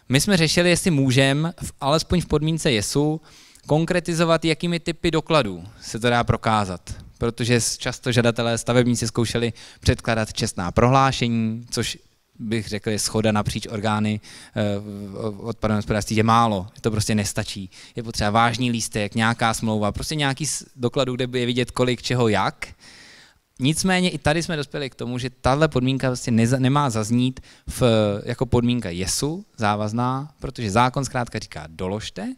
My jsme řešili, jestli můžeme, alespoň v podmínce JESu, konkretizovat, jakými typy dokladů se to dá prokázat. Protože často žadatelé stavebníci zkoušeli předkládat čestná prohlášení, což bych řekl, je shoda napříč orgány odpadového hospodářství, je málo, to prostě nestačí. Je potřeba vážný lístek, nějaká smlouva, prostě nějaký dokladů, kde by je vidět kolik, čeho, jak. Nicméně i tady jsme dospěli k tomu, že tahle podmínka prostě nemá zaznít jako podmínka JESu závazná, protože zákon zkrátka říká doložte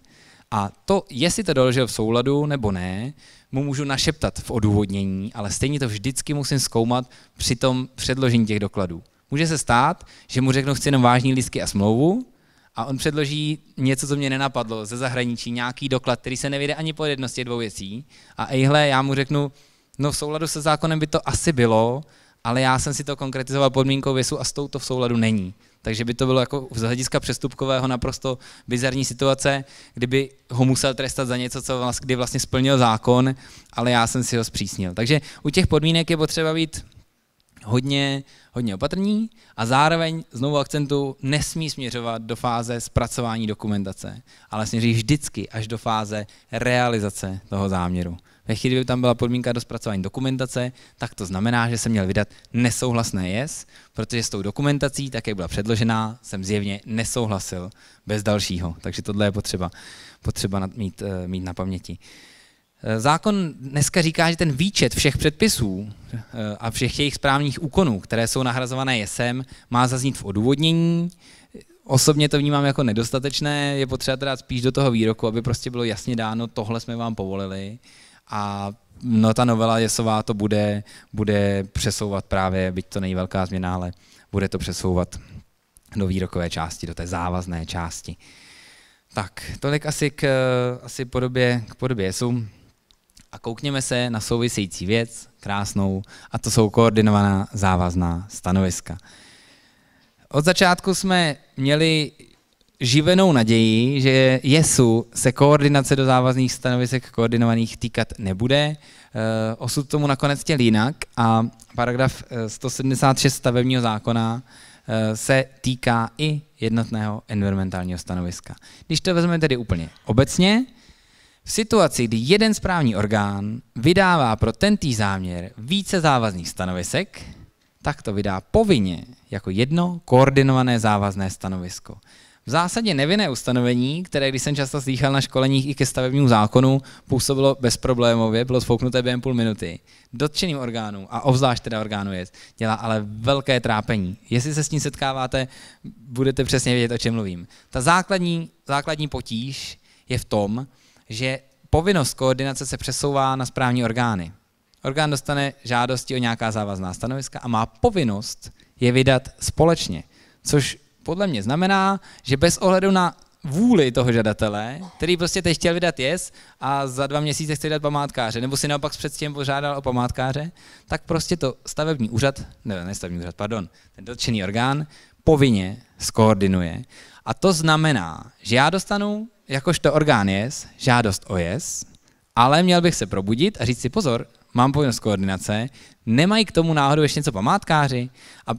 a to, jestli to doložil v souladu nebo ne, mu můžu našeptat v odůvodnění, ale stejně to vždycky musím zkoumat při tom předložení těch dokladů. Může se stát, že mu řeknu, chci jenom vážný lístky a smlouvu a on předloží něco, co mě nenapadlo ze zahraničí, nějaký doklad, který se nevyjde ani po jedno z těch dvou věcí a ejhle, já mu řeknu, no v souladu se zákonem by to asi bylo, ale já jsem si to konkretizoval podmínkou JESu a s touto v souladu není. Takže by to bylo jako z hlediska přestupkového naprosto bizarní situace, kdyby ho musel trestat za něco, kdy vlastně splnil zákon, ale já jsem si ho zpřísnil. Takže u těch podmínek je potřeba být hodně opatrní a zároveň znovu akcentu nesmí směřovat do fáze zpracování dokumentace, ale směří vždycky až do fáze realizace toho záměru. Ve chvíli, kdyby tam byla podmínka do zpracování dokumentace, tak to znamená, že jsem měl vydat nesouhlasné JES, protože s tou dokumentací, tak jak byla předložená, jsem zjevně nesouhlasil bez dalšího. Takže tohle je potřeba mít na paměti. Zákon dneska říká, že ten výčet všech předpisů a všech jejich správních úkonů, které jsou nahrazované JESem, má zaznít v odůvodnění. Osobně to vnímám jako nedostatečné, je potřeba teda spíš do toho výroku, aby prostě bylo jasně dáno, tohle jsme vám povolili. A no ta novela JESová to bude přesouvat právě, byť to není velká změna, ale bude to přesouvat do výrokové části, do té závazné části. Tak, tolik asi k podobě JESu. A koukněme se na související věc, krásnou, a to jsou koordinovaná závazná stanoviska. Od začátku jsme měli živenou naději, že JESu se koordinace do závazných stanovisek koordinovaných týkat nebude. Osud tomu nakonec chtěl jinak a paragraf 176 stavebního zákona se týká i jednotného environmentálního stanoviska. Když to vezmeme tedy úplně obecně, v situaci, kdy jeden správní orgán vydává pro tentýž záměr více závazných stanovisek, tak to vydá povinně jako jedno koordinované závazné stanovisko. V zásadě nevinné ustanovení, které když jsem často slýchal na školeních i ke stavebnímu zákonu, působilo bezproblémově, bylo sfouknuté během půl minuty. Dotčeným orgánům, a obzvlášť teda orgánu JES, dělá ale velké trápení. Jestli se s tím setkáváte, budete přesně vědět, o čem mluvím. Ta základní potíž je v tom, že povinnost koordinace se přesouvá na správní orgány. Orgán dostane žádosti o nějaká závazná stanoviska a má povinnost je vydat společně, což podle mě znamená, že bez ohledu na vůli toho žadatele, který prostě teď chtěl vydat JES a za 2 měsíce chce vydat památkáře, nebo si naopak s předstihem požádal o památkáře, tak prostě to stavební úřad, ten dotčený orgán povinně skoordinuje. A to znamená, že já dostanu jakožto orgán JES žádost o JES, ale měl bych se probudit a říct si pozor, mám povinnost koordinace, nemají k tomu náhodou ještě něco památkáři a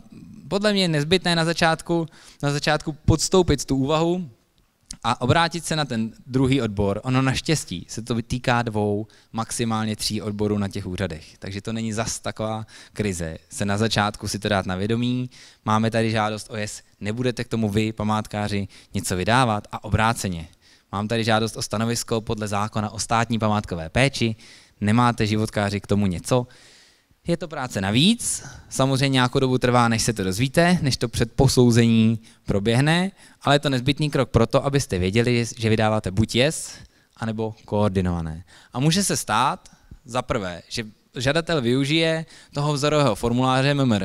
podle mě je nezbytné na začátku podstoupit tu úvahu a obrátit se na ten druhý odbor. Ono naštěstí se to týká 2, maximálně 3 odborů na těch úřadech, takže to není zas taková krize. Se na začátku si to dát na vědomí, máme tady žádost o JES, nebudete k tomu vy, památkáři, něco vydávat a obráceně. Mám tady žádost o stanovisko podle zákona o státní památkové péči, nemáte životkáři k tomu něco. Je to práce navíc, samozřejmě nějakou dobu trvá, než se to dozvíte, než to předposouzení proběhne, ale je to nezbytný krok pro to, abyste věděli, že vydáváte buď JES, anebo koordinované. A může se stát, za prvé, že žadatel využije toho vzorového formuláře MMR,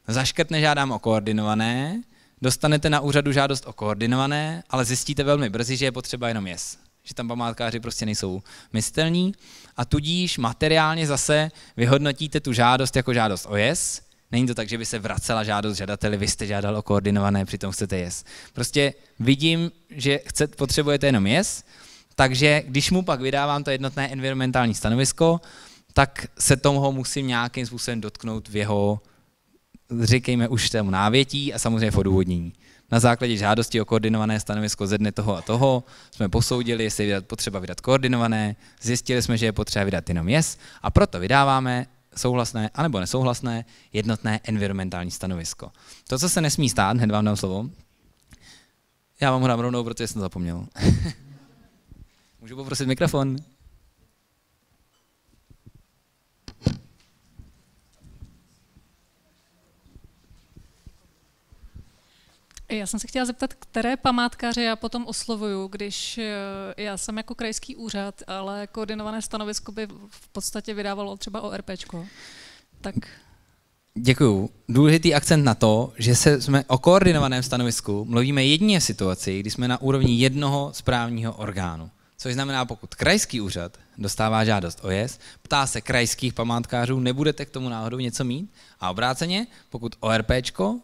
zaškrtne žádám o koordinované, dostanete na úřadu žádost o koordinované, ale zjistíte velmi brzy, že je potřeba jenom JES. Že tam památkáři prostě nejsou myslitelní a tudíž materiálně zase vyhodnotíte tu žádost jako žádost o JES. Není to tak, že by se vracela žádost žadateli, vy jste žádal o koordinované, přitom chcete JES. Prostě vidím, že potřebujete jenom JES, takže když mu pak vydávám to jednotné environmentální stanovisko, tak se toho musím nějakým způsobem dotknout v jeho, říkejme už tému návětí a samozřejmě v odůvodnění. Na základě žádosti o koordinované stanovisko ze dne toho a toho jsme posoudili, jestli je potřeba vydat koordinované, zjistili jsme, že je potřeba vydat jenom JES a proto vydáváme souhlasné anebo nesouhlasné jednotné environmentální stanovisko. To, co se nesmí stát, hned vám dám slovo, já vám ho dám rovnou, protože jsem zapomněl. Můžu poprosit mikrofon? Já jsem se chtěla zeptat, které památkáře já potom oslovuju, když já jsem jako krajský úřad, ale koordinované stanovisko by v podstatě vydávalo třeba ORPčko. Tak. Děkuju. Důležitý akcent na to, že jsme o koordinovaném stanovisku mluvíme jedině v situaci, kdy jsme na úrovni jednoho správního orgánu. Což znamená, pokud krajský úřad dostává žádost o JES, ptá se krajských památkářů, nebudete k tomu náhodou něco mít? A obráceně, pokud ORPčko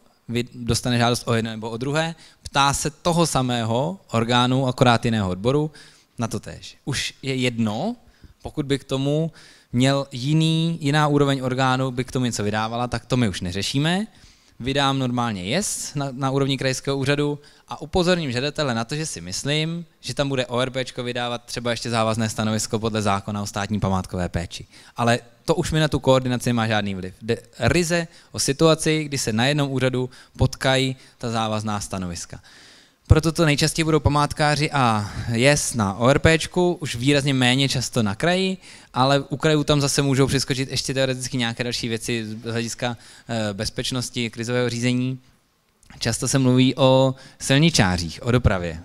dostane žádost o jedno nebo o druhé, ptá se toho samého orgánu, akorát jiného odboru, na to též. Už je jedno, pokud by k tomu měl jiná úroveň orgánu, by k tomu něco vydávala, tak to my už neřešíme. Vydám normálně JES na úrovni krajského úřadu a upozorním žadatele na to, že si myslím, že tam bude ORPčko vydávat třeba ještě závazné stanovisko podle zákona o státní památkové péči. Ale to už mi na tu koordinaci nemá žádný vliv. Jde ryze o situaci, kdy se na jednom úřadu potkají ta závazná stanoviska. Proto to nejčastěji budou památkáři a JES na ORPčku, už výrazně méně často na kraji, ale u krajů tam zase můžou přiskočit ještě teoreticky nějaké další věci z hlediska bezpečnosti, krizového řízení. Často se mluví o silničářích, o dopravě.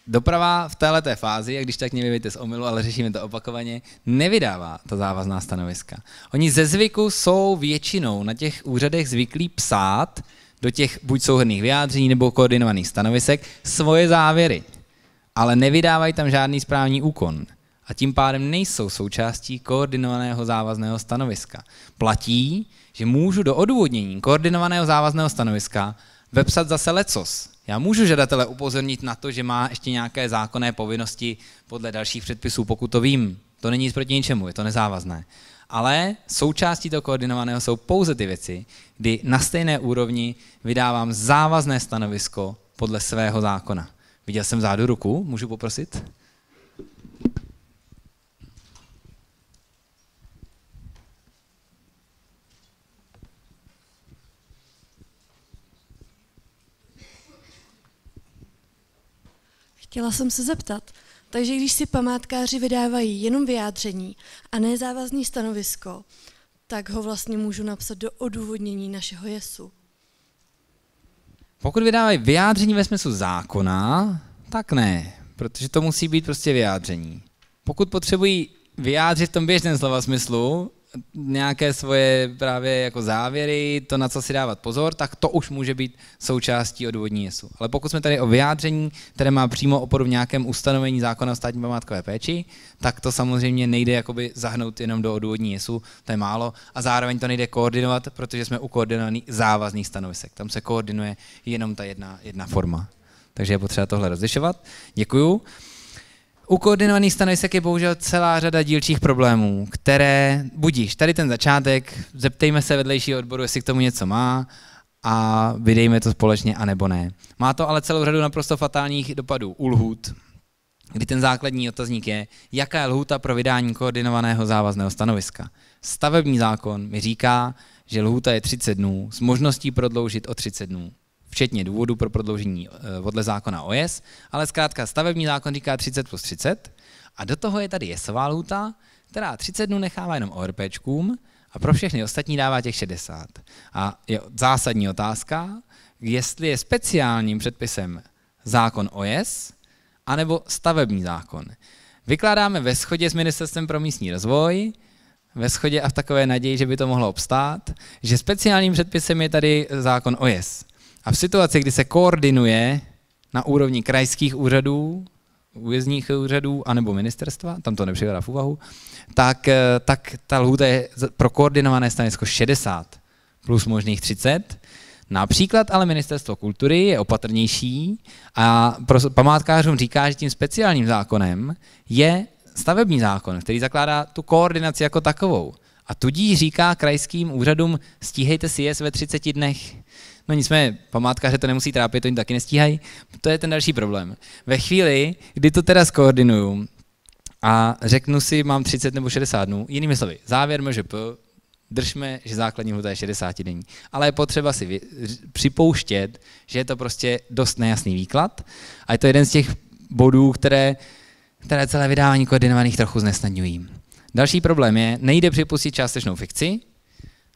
doprava v této fázi, jak když tak mě vyvějte z omylu, ale řešíme to opakovaně, nevydává ta závazná stanoviska. Oni ze zvyku jsou většinou na těch úřadech zvyklí psát do těch buď souhrnných vyjádření nebo koordinovaných stanovisek svoje závěry, ale nevydávají tam žádný správní úkon a tím pádem nejsou součástí koordinovaného závazného stanoviska. Platí, že můžu do odůvodnění koordinovaného závazného stanoviska vepsat zase lecos. Já můžu žadatele upozornit na to, že má ještě nějaké zákonné povinnosti podle dalších předpisů, pokud to vím. To není nic proti ničemu, je to nezávazné. Ale součástí toho koordinovaného jsou pouze ty věci, kdy na stejné úrovni vydávám závazné stanovisko podle svého zákona. Viděl jsem vzadu ruku, můžu poprosit? Chtěla jsem se zeptat, takže když si památkáři vydávají jenom vyjádření a ne závazný stanovisko, tak ho vlastně můžu napsat do odůvodnění našeho JESu. Pokud vydávají vyjádření ve smyslu zákona, tak ne, protože to musí být prostě vyjádření. Pokud potřebují vyjádřit v tom běžném slova smyslu nějaké svoje právě jako závěry, to, na co si dávat pozor, tak to už může být součástí odůvodnění JESu. Ale pokud jsme tady o vyjádření, které má přímo oporu v nějakém ustanovení zákona o státní památkové péči, tak to samozřejmě nejde jakoby zahnout jenom do odůvodnění JESu, to je málo, a zároveň to nejde koordinovat, protože jsme u koordinovaných závazných stanovisek. Tam se koordinuje jenom ta jedna forma. Takže je potřeba tohle rozlišovat. Děkuju. U koordinovaných stanovisek je bohužel celá řada dílčích problémů, které budíš. Tady ten začátek, zeptejme se vedlejšího odboru, jestli k tomu něco má a vydejme to společně, anebo ne. Má to ale celou řadu naprosto fatálních dopadů u lhůt, kdy ten základní otazník je, jaká je lhůta pro vydání koordinovaného závazného stanoviska. Stavební zákon mi říká, že lhůta je 30 dnů s možností prodloužit o 30 dnů. Včetně důvodu pro prodloužení podle zákona o JES, ale zkrátka stavební zákon říká 30 plus 30 a do toho je tady JESová lhůta, která 30 dnů nechává jenom ORPčkům a pro všechny ostatní dává těch 60. A je zásadní otázka, jestli je speciálním předpisem zákon o JES anebo stavební zákon. Vykládáme ve shodě s Ministerstvem pro místní rozvoj, ve shodě a v takové naději, že by to mohlo obstát, že speciálním předpisem je tady zákon o JES. A v situaci, kdy se koordinuje na úrovni krajských úřadů, újezdních úřadů anebo ministerstva, tam to nepřipadá v úvahu, tak ta lhůta je pro koordinované stanovisko 60 plus možných 30. Například ale Ministerstvo kultury je opatrnější a památkářům říká, že tím speciálním zákonem je stavební zákon, který zakládá tu koordinaci jako takovou. A tudíž říká krajským úřadům, stíhejte si JES ve 30 dnech. No nicméně, památkáře to nemusí trápit, to jim taky nestíhají. To je ten další problém. Ve chvíli, kdy to teda skoordinuju a řeknu si, mám 30 nebo 60 dnů, jinými slovy, závěr MŽP, držme, že základní lhůta je 60 denní. Ale je potřeba si připouštět, že je to prostě dost nejasný výklad a je to jeden z těch bodů, které celé vydávání koordinovaných trochu znesnadňují. Další problém je, nejde připustit částečnou fikci,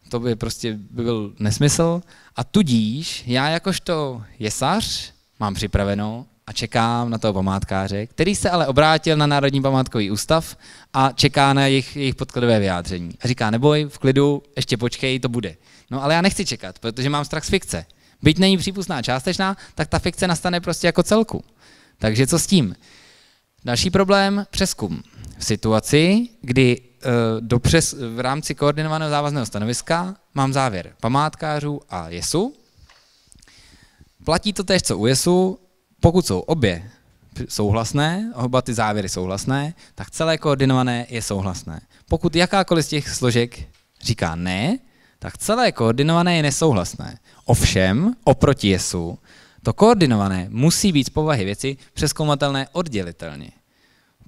to by prostě byl nesmysl a tudíž já jakožto jesař mám připraveno a čekám na toho památkáře, který se ale obrátil na Národní památkový ústav a čeká na jejich podkladové vyjádření. A říká, neboj, v klidu, ještě počkej, to bude. No ale já nechci čekat, protože mám strach z fikce. Byť není přípustná částečná, tak ta fikce nastane prostě jako celku. Takže co s tím? Další problém, přezkum. V situaci, kdy v rámci koordinovaného závazného stanoviska mám závěr památkářů a JESu. Platí to též, co u JESu, pokud jsou obě souhlasné, oba ty závěry souhlasné, tak celé koordinované je souhlasné. Pokud jakákoliv z těch složek říká ne, tak celé koordinované je nesouhlasné. Ovšem, oproti JESu, to koordinované musí být z povahy věci přezkoumatelné oddělitelně.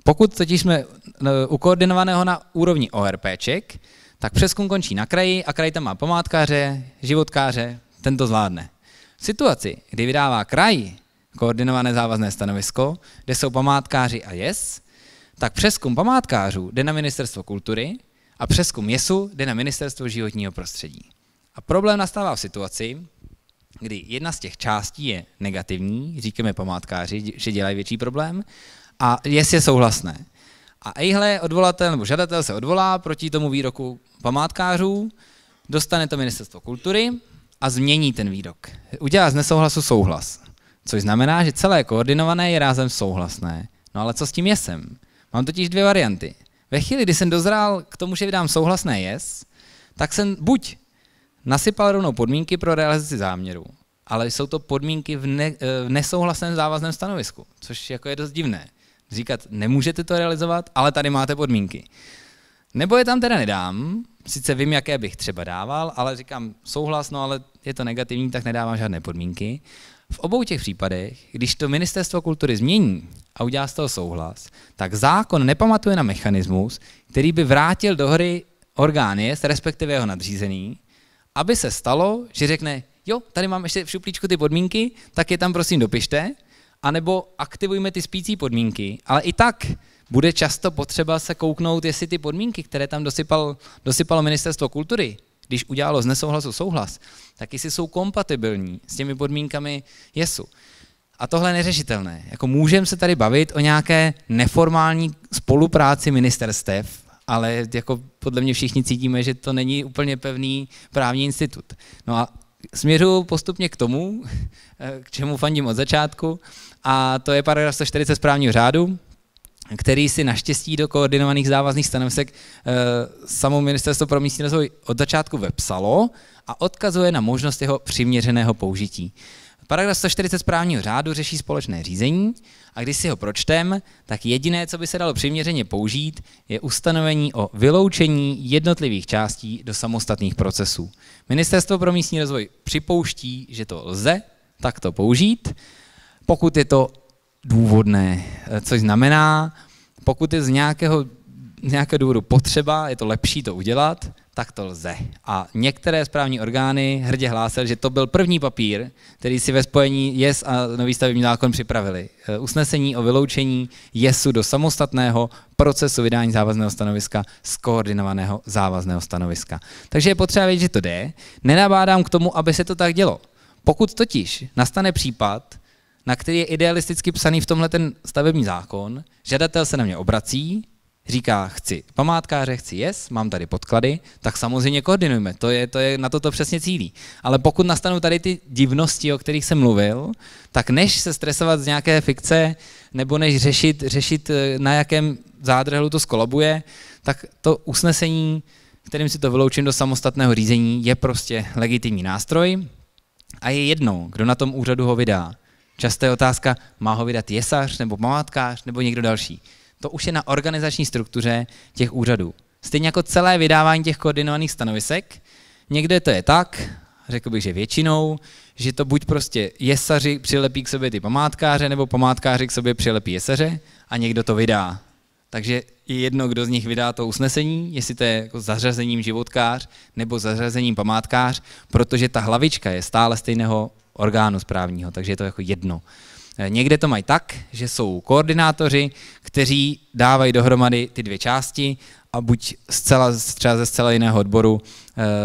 Pokud totiž jsme u koordinovaného na úrovni ORPček, tak přezkum končí na kraji a kraj tam má památkáře, životkáře, ten to zvládne. V situaci, kdy vydává kraj koordinované závazné stanovisko, kde jsou památkáři a JES, tak přezkum památkářů jde na Ministerstvo kultury a přezkum JESu jde na Ministerstvo životního prostředí. A problém nastává v situaci, kdy jedna z těch částí je negativní, říkáme památkáři, že dělají větší problém, a je souhlasné. A ejhle, odvolatel nebo žadatel se odvolá proti tomu výroku památkářů, dostane to Ministerstvo kultury a změní ten výrok. Udělá z nesouhlasu souhlas, což znamená, že celé koordinované je rázem souhlasné. No ale co s tím jesem? Mám totiž dvě varianty. Ve chvíli, kdy jsem dozrál k tomu, že vydám souhlasné yes, tak jsem buď nasypal rovnou podmínky pro realizaci záměru, ale jsou to podmínky v nesouhlasném závazném stanovisku, což jako je dost divné. Říkat, nemůžete to realizovat, ale tady máte podmínky. Nebo je tam teda nedám, sice vím, jaké bych třeba dával, ale říkám souhlas, no ale je to negativní, tak nedávám žádné podmínky. V obou těch případech, když to Ministerstvo kultury změní a udělá z toho souhlas, tak zákon nepamatuje na mechanismus, který by vrátil do hry orgán jest, respektive jeho nadřízený, aby se stalo, že řekne, jo, tady mám ještě v šuplíčku ty podmínky, tak je tam prosím dopište, anebo aktivujme ty spící podmínky, ale i tak bude často potřeba se kouknout, jestli ty podmínky, které tam dosypalo Ministerstvo kultury, když udělalo z nesouhlasu souhlas, tak jestli jsou kompatibilní s těmi podmínkami JESu. A tohle je neřešitelné. Jako můžeme se tady bavit o nějaké neformální spolupráci ministerstev, ale jako podle mě všichni cítíme, že to není úplně pevný právní institut. No a směřuji postupně k tomu, k čemu fandím od začátku, a to je paragraf 140 správního řádu, který si naštěstí do koordinovaných závazných stanovisek samo Ministerstvo pro místní rozvoj od začátku vepsalo a odkazuje na možnost jeho přiměřeného použití. Paragraf 140 správního řádu řeší společné řízení a když si ho pročtem, tak jediné, co by se dalo přiměřeně použít, je ustanovení o vyloučení jednotlivých částí do samostatných procesů. Ministerstvo pro místní rozvoj připouští, že to lze takto použít, pokud je to důvodné, což znamená, pokud je z nějakého důvodu potřeba, je to lepší to udělat, tak to lze. A některé správní orgány hrdě hlásily, že to byl první papír, který si ve spojení JES a nový stavební zákon připravili. Usnesení o vyloučení JESu do samostatného procesu vydání závazného stanoviska z koordinovaného závazného stanoviska. Takže je potřeba vědět, že to jde. Nenabádám k tomu, aby se to tak dělo. Pokud totiž nastane případ, na který je idealisticky psaný v tomhle ten stavební zákon, žadatel se na mě obrací, říká, chci památkáře, chci JES, mám tady podklady, tak samozřejmě koordinujme, to je na to přesně cílí. Ale pokud nastanou tady ty divnosti, o kterých jsem mluvil, tak než se stresovat z nějaké fikce, nebo než řešit na jakém zádrhelu to skolabuje, tak to usnesení, kterým si to vyloučím do samostatného řízení, je prostě legitimní nástroj a je jedno, kdo na tom úřadu ho vydá. Často je otázka, má ho vydat jesař nebo památkář nebo někdo další. To už je na organizační struktuře těch úřadů. Stejně jako celé vydávání těch koordinovaných stanovisek, někde to je tak, řekl bych, že většinou, že to buď prostě jesaři přilepí k sobě ty památkáře, nebo památkáři k sobě přilepí jesaře a někdo to vydá. Takže je jedno, kdo z nich vydá to usnesení, jestli to je jako zařazením životkář nebo zařazením památkář, protože ta hlavička je stále stejného orgánu správního, takže je to jako jedno. Někde to mají tak, že jsou koordinátoři, kteří dávají dohromady ty dvě části a buď třeba ze zcela jiného odboru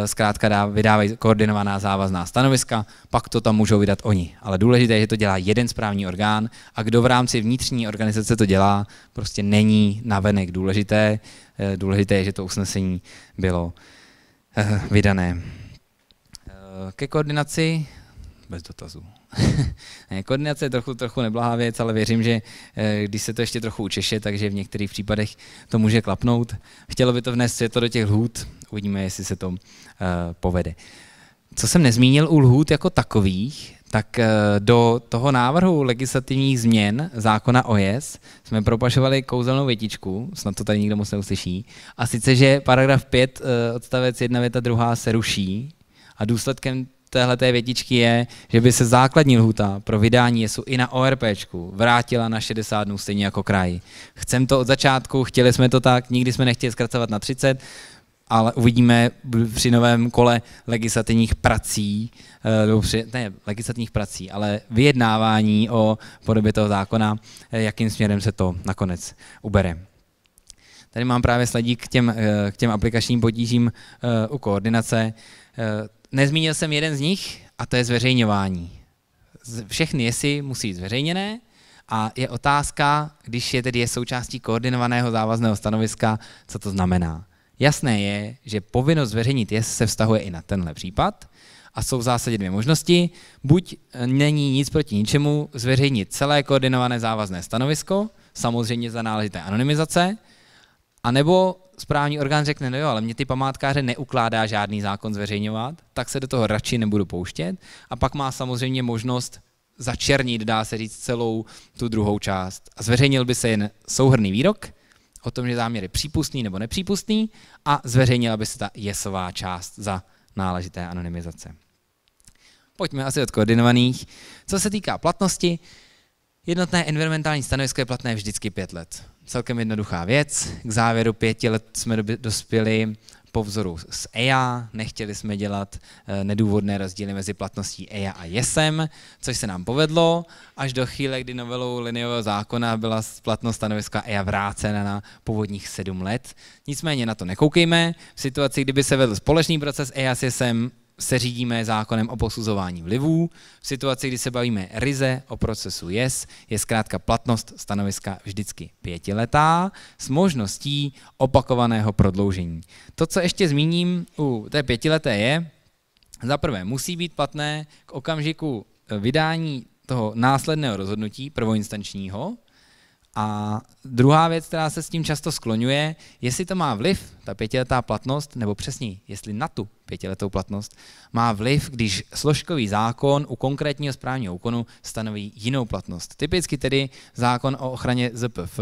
zkrátka vydávají koordinovaná závazná stanoviska, pak to tam můžou vydat oni. Ale důležité je, že to dělá jeden správní orgán a kdo v rámci vnitřní organizace to dělá, prostě není navenek důležité. Důležité je, že to usnesení bylo vydané. Ke koordinaci bez dotazů. Koordinace je trochu neblahá věc, ale věřím, že když se to ještě trochu učeše, takže v některých případech to může klapnout. Chtělo by to vnést světlo do těch lhůt, uvidíme, jestli se to povede. Co jsem nezmínil u lhůt jako takových, tak do toho návrhu legislativních změn zákona o JES jsme propašovali kouzelnou větičku, snad to tady nikdo moc neuslyší, a sice, že paragraf 5 odstavec 1 věta 2 se ruší a důsledkem téhleté větičky je, že by se základní lhůta pro vydání JESu i na ORPčku vrátila na 60 dnů stejně jako kraj. Chceme to od začátku, chtěli jsme to tak, nikdy jsme nechtěli zkracovat na 30, ale uvidíme při novém kole legislativních prací, ale vyjednávání o podobě toho zákona, jakým směrem se to nakonec ubere. Tady mám právě sledík k těm aplikačním potížím u koordinace. Nezmínil jsem jeden z nich a to je zveřejňování. Všechny jesy musí být zveřejněné a je otázka, když je součástí koordinovaného závazného stanoviska, co to znamená. Jasné je, že povinnost zveřejnit jest se vztahuje i na tenhle případ a jsou v zásadě dvě možnosti. Buď není nic proti ničemu zveřejnit celé koordinované závazné stanovisko, samozřejmě za náležité anonymizace, anebo správní orgán řekne, no jo, ale mě ty památkáře neukládá žádný zákon zveřejňovat, tak se do toho radši nebudu pouštět a pak má samozřejmě možnost začernit, dá se říct, celou tu druhou část. A zveřejnil by se jen souhrnný výrok o tom, že záměr je přípustný nebo nepřípustný a zveřejnila by se ta jesová část za náležité anonymizace. Pojďme asi od koordinovaných. Co se týká platnosti, jednotné environmentální stanovisko je platné vždycky 5 let. Celkem jednoduchá věc. K závěru 5 let jsme dospěli po vzoru z EIA, nechtěli jsme dělat nedůvodné rozdíly mezi platností EIA a JESem, což se nám povedlo, až do chvíle, kdy novelou liniového zákona byla platnost stanoviska EIA vrácena na původních 7 let. Nicméně na to nekoukejme. V situaci, kdyby se vedl společný proces EIA s JESem, se řídíme zákonem o posuzování vlivů. V situaci, kdy se bavíme ryze o procesu JES, je zkrátka platnost stanoviska vždycky 5letá s možností opakovaného prodloužení. To, co ještě zmíním u té 5leté je, za prvé musí být platné k okamžiku vydání toho následného rozhodnutí prvoinstančního. A druhá věc, která se s tím často skloňuje, jestli to má vliv, ta 5letá platnost, nebo přesněji, jestli na tu 5letou platnost má vliv, když složkový zákon u konkrétního správního úkonu stanoví jinou platnost. Typicky tedy zákon o ochraně ZPF,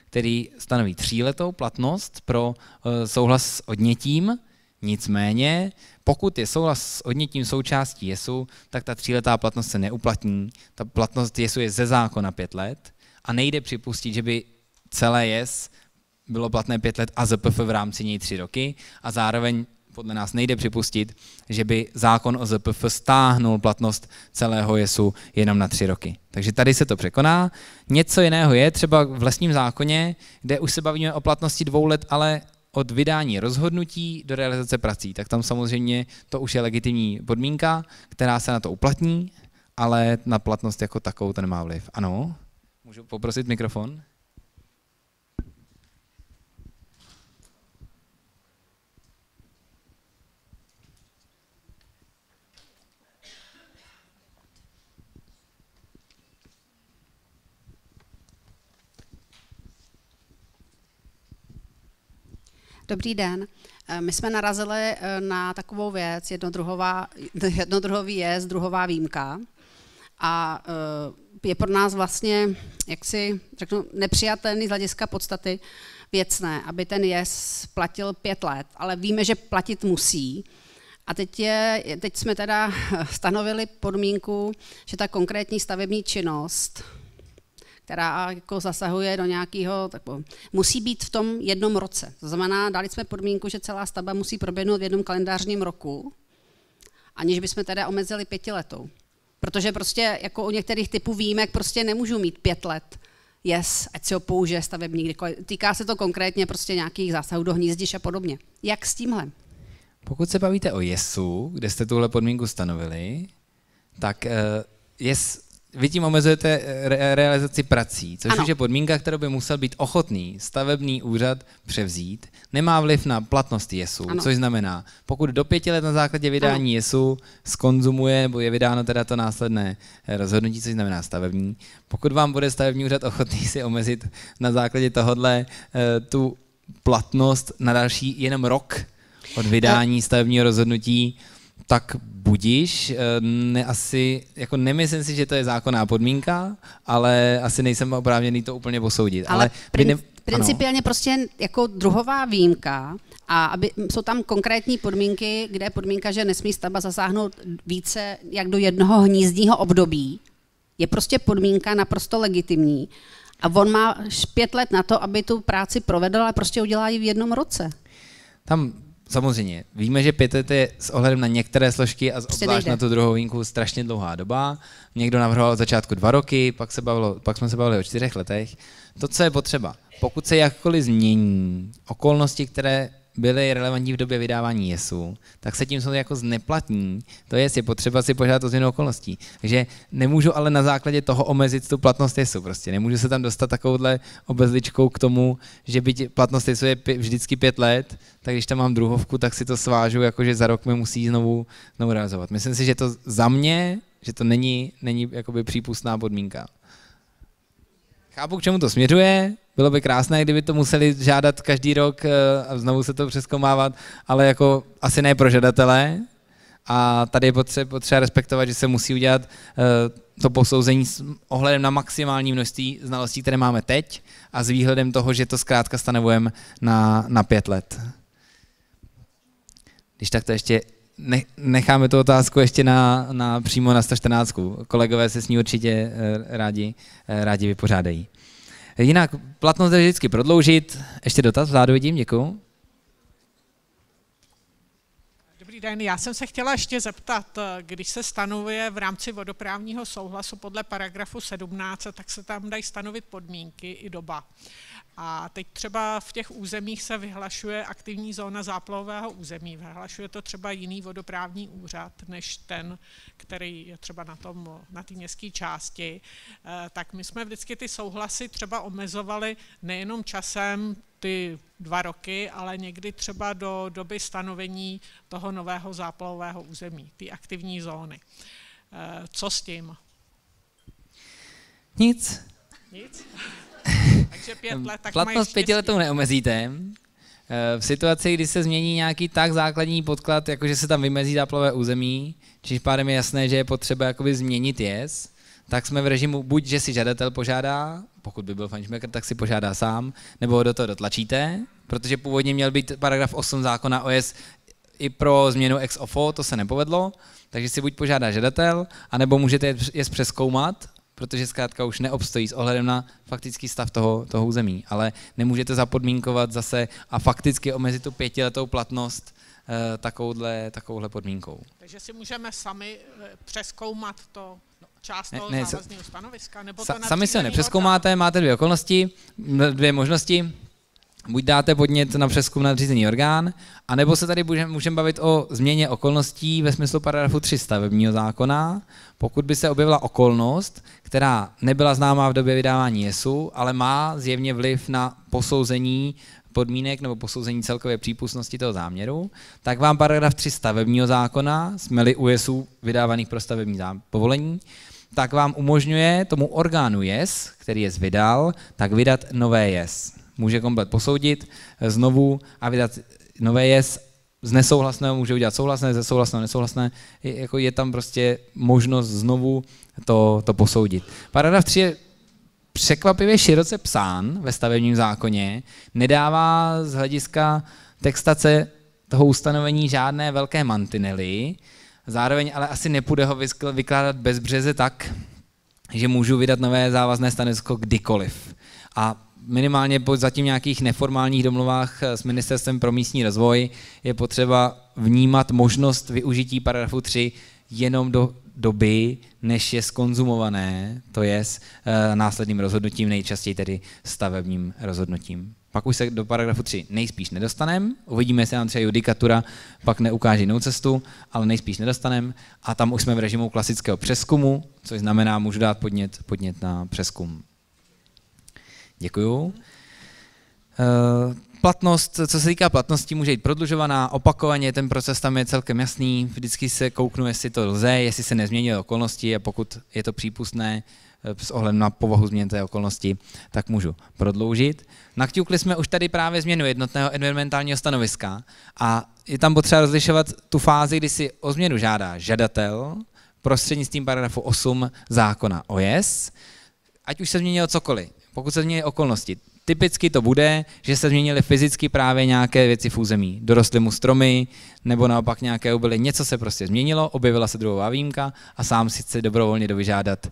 který stanoví 3letou platnost pro souhlas s odnětím, nicméně pokud je souhlas s odnětím součástí JESu, tak ta 3letá platnost se neuplatní. Ta platnost JESu je ze zákona 5 let, a nejde připustit, že by celé JES bylo platné 5 let a ZPF v rámci něj 3 roky a zároveň podle nás nejde připustit, že by zákon o ZPF stáhnul platnost celého JESu jenom na 3 roky. Takže tady se to překoná. Něco jiného je třeba v lesním zákoně, kde už se bavíme o platnosti 2 let, ale od vydání rozhodnutí do realizace prací. Tak tam samozřejmě to už je legitimní podmínka, která se na to uplatní, ale na platnost jako takovou to nemá vliv. Ano? Můžu poprosit mikrofon? Dobrý den. My jsme narazili na takovou věc, jednodruhový jez, druhová výjimka. A je pro nás vlastně, jak si řeknu, nepřijatelný z hlediska podstaty věcné, aby ten jez platil 5 let, ale víme, že platit musí. A teď jsme teda stanovili podmínku, že ta konkrétní stavební činnost, která jako zasahuje do nějakého, musí být v tom 1 roce. To znamená, dali jsme podmínku, že celá stavba musí proběhnout v 1 kalendářním roku, aniž bychom teda omezili 5letou. Protože prostě jako u některých typů výjimek prostě nemůžu mít 5 let jez, ať si ho použije stavebník kdykoliv. Týká se to konkrétně prostě nějakých zásahů do hnízdišť a podobně. Jak s tímhle? Pokud se bavíte o JESu, kde jste tuhle podmínku stanovili, tak vy tím omezujete realizaci prací, což už je podmínka, kterou by musel být ochotný stavební úřad převzít. Nemá vliv na platnost JESu, což znamená, pokud do 5 let na základě vydání JESu skonzumuje, nebo je vydáno teda to následné rozhodnutí, což znamená stavební, pokud vám bude stavební úřad ochotný si omezit na základě tohodle tu platnost na další jenom rok od vydání stavebního rozhodnutí, tak budiš, nemyslím si, že to je zákonná podmínka, ale asi nejsem oprávněný to úplně posoudit. Ale principiálně prostě jako druhová výjimka a jsou tam konkrétní podmínky, kde je podmínka, že nesmí stavba zasáhnout více jak do 1 hnízdního období, je prostě podmínka naprosto legitimní a on má 5 let na to, aby tu práci provedl, ale prostě udělá ji v 1 roce. Tam samozřejmě, víme, že 5 let je s ohledem na některé složky a obzvlášť na tu druhou výjimku strašně dlouhá doba. Někdo navrhoval od začátku 2 roky, pak jsme se bavili o 4 letech. To, co je potřeba, pokud se jakkoliv změní okolnosti, které byly relevantní v době vydávání JESu, tak se tím jsou jako zneplatní. To je potřeba si požádat o změnu okolností. Takže nemůžu ale na základě toho omezit tu platnost JESu. Prostě nemůžu se tam dostat takovouhle obezličkou k tomu, že byť platnost JESu je vždycky 5 let, tak když tam mám druhovku, tak si to svážu, jakože za rok mi musí znovu realizovat. Myslím si, že to za mě, že to není jakoby přípustná podmínka. Chápu, k čemu to směřuje, bylo by krásné, kdyby to museli žádat každý rok a znovu se to přezkoumávat, ale jako asi ne pro žadatele. A tady je potřeba respektovat, že se musí udělat to posouzení s ohledem na maximální množství znalostí, které máme teď a s výhledem toho, že to zkrátka stanovujeme na 5 let. Když tak to ještě necháme tu otázku ještě přímo na 114. Kolegové se s ní určitě rádi vypořádají. Jinak platnost je vždycky prodloužit. Ještě dotaz vzadu vidím, děkuju. Dobrý den, já jsem se chtěla ještě zeptat, když se stanovuje v rámci vodoprávního souhlasu podle paragrafu 17, tak se tam dají stanovit podmínky i doba. A teď třeba v těch územích se vyhlašuje aktivní zóna záplavového území. Vyhlašuje to třeba jiný vodoprávní úřad, než ten, který je třeba na té městské části. Tak my jsme vždycky ty souhlasy třeba omezovali nejenom časem ty 2 roky, ale někdy třeba do doby stanovení toho nového záplavového území, ty aktivní zóny. Co s tím? Nic. Nic? Takže 5 let, tak platnost 5 letou neomezíte. V situaci, kdy se změní nějaký tak základní podklad, jakože se tam vymezí záplavové území, čiž pádem je jasné, že je potřeba jakoby změnit JES, tak jsme v režimu buď, že si žadatel požádá, pokud by byl fajnšmekr, tak si požádá sám, nebo ho do toho dotlačíte, protože původně měl být paragraf 8 zákona o JES i pro změnu ex ofo, to se nepovedlo, takže si buď požádá žadatel, anebo můžete JES přezkoumat, protože zkrátka už neobstojí s ohledem na faktický stav toho území, ale nemůžete zapodmínkovat zase a fakticky omezit tu 5letou platnost takovouhle podmínkou. Takže si můžeme sami přezkoumat to část toho závazného stanoviska? Nebo to sami se nepřezkoumáte, máte 2 okolnosti, 2 možnosti. Buď dáte podnět na přezkum nadřízený orgán, anebo se tady můžeme bavit o změně okolností ve smyslu paragrafu 3 stavebního zákona, pokud by se objevila okolnost, která nebyla známá v době vydávání JESu, ale má zjevně vliv na posouzení podmínek nebo posouzení celkové přípustnosti toho záměru, tak vám paragraf 3 stavebního zákona, jsme-li u JESu vydávaných pro stavební povolení, tak vám umožňuje tomu orgánu JES, který JES vydal, tak vydat nové JES. Může komplet posoudit znovu a vydat nové JES, z nesouhlasného může udělat souhlasné, ze souhlasného nesouhlasné, jako je tam prostě možnost znovu to posoudit. Paragraf 3 je překvapivě široce psán ve stavebním zákoně, nedává z hlediska textace toho ustanovení žádné velké mantinely, zároveň ale asi nepůjde ho vykládat bezbřeze tak, že můžu vydat nové závazné stanovisko kdykoliv. A minimálně po zatím nějakých neformálních domluvách s Ministerstvem pro místní rozvoj je potřeba vnímat možnost využití paragrafu 3 jenom do doby, než je skonzumované, to je následným rozhodnutím, nejčastěji tedy stavebním rozhodnutím. Pak už se do paragrafu 3 nejspíš nedostaneme, uvidíme, jestli nám třeba judikatura pak neukáže jinou cestu, ale nejspíš nedostaneme a tam už jsme v režimu klasického přezkumu, což znamená, můžu dát podnět na přezkum. Děkuju. Platnost, co se týká platnosti, může být prodlužovaná opakovaně, ten proces tam je celkem jasný, vždycky se kouknu, jestli to lze, jestli se nezměnily okolnosti a pokud je to přípustné s ohledem na povahu změněné okolnosti, tak můžu prodloužit. Nakťukli jsme už tady právě změnu jednotného environmentálního stanoviska a je tam potřeba rozlišovat tu fázi, kdy si o změnu žádá žadatel prostřednictvím paragrafu 8 zákona o JES, ať už se změnilo cokoliv. Pokud se změní okolnosti, typicky to bude, že se změnily fyzicky právě nějaké věci v území. Dorostly mu stromy, nebo naopak nějaké obyly. Něco se prostě změnilo, objevila se druhová výjimka a sám si chce dobrovolně dovyžádat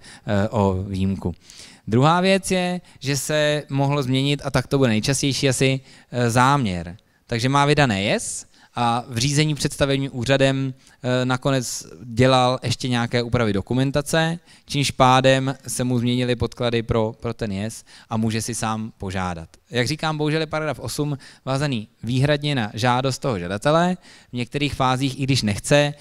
o výjimku. Druhá věc je, že se mohlo změnit, a tak to bude nejčastější asi, záměr. Takže má vydané JES a v řízení před stavebním úřadem nakonec dělal ještě nějaké úpravy dokumentace, čímž pádem se mu změnily podklady pro ten jez a může si sám požádat. Jak říkám, bohužel je paragraf 8 vázaný výhradně na žádost toho žadatele. V některých fázích, i když nechce,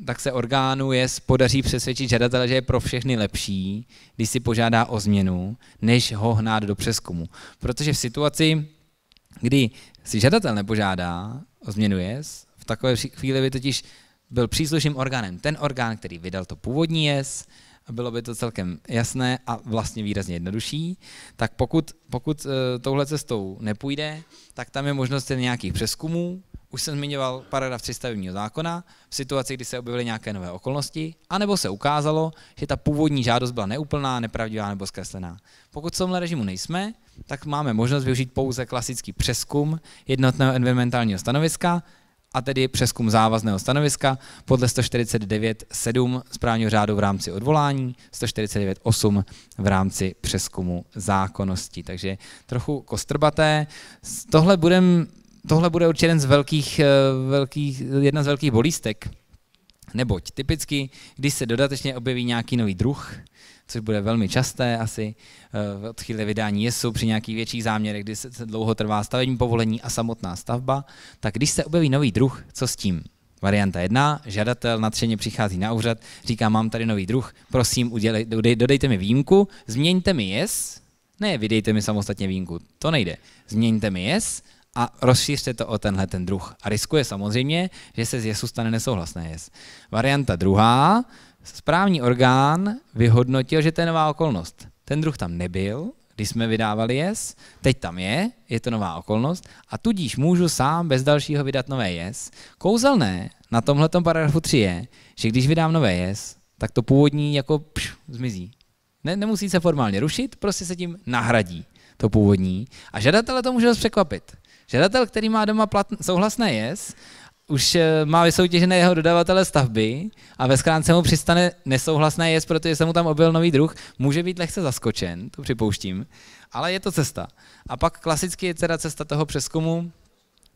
tak se orgánu jez podaří přesvědčit žadatele, že je pro všechny lepší, když si požádá o změnu, než ho hnát do přezkumu. Protože v situaci, kdy si žadatel nepožádá o změnu jez, v takové chvíli by totiž byl příslušným orgánem ten orgán, který vydal to původní jez, bylo by to celkem jasné a vlastně výrazně jednodušší, tak pokud touhle cestou nepůjde, tak tam je možnost nějakých přezkumů. Už jsem zmiňoval paragraf 3 stavebního zákona, v situaci, kdy se objevily nějaké nové okolnosti, anebo se ukázalo, že ta původní žádost byla neúplná, nepravdivá nebo zkreslená. Pokud v tomhle režimu nejsme, tak máme možnost využít pouze klasický přezkum jednotného environmentálního stanoviska, a tedy přezkum závazného stanoviska podle 149.7 správního řádu v rámci odvolání, 149.8 v rámci přezkumu zákonnosti. Takže trochu kostrbaté. Tohle bude určitě jedna z velkých bolístek, neboť typicky, když se dodatečně objeví nějaký nový druh, což bude velmi časté asi od chvíle vydání jesu při nějakých větších záměrech, kdy se dlouho trvá stavební povolení a samotná stavba, tak když se objeví nový druh, co s tím? Varianta 1, žadatel nadšeně přichází na úřad, říká, mám tady nový druh, prosím, dodejte mi výjimku, změňte mi jez, ne, vydejte mi samostatně výjimku, to nejde, změňte mi jez a rozšířte to o tenhle ten druh. A riskuje samozřejmě, že se z jesu stane nesouhlasné jez. Varianta druhá, správní orgán vyhodnotil, že to je nová okolnost. Ten druh tam nebyl, když jsme vydávali jez, teď tam je to nová okolnost a tudíž můžu sám bez dalšího vydat nové jez. Kouzelné na tomhletom paragrafu 3 je, že když vydám nové jez, tak to původní jako zmizí. Nemusí se formálně rušit, prostě se tím nahradí to původní a žadatele to může dost překvapit. Žadatel, který má doma souhlasné jez, už má vysoutěžené jeho dodavatele stavby a ve schránce mu přistane nesouhlasné jez, protože se mu tam objevil nový druh, může být lehce zaskočen, to připouštím, ale je to cesta. A pak klasicky je teda cesta toho přezkumu,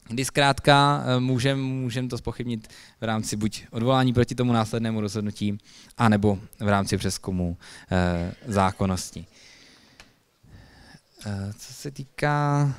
kdy zkrátka můžeme to zpochybnit v rámci buď odvolání proti tomu následnému rozhodnutí, anebo v rámci přezkumu zákonnosti. Co se týká...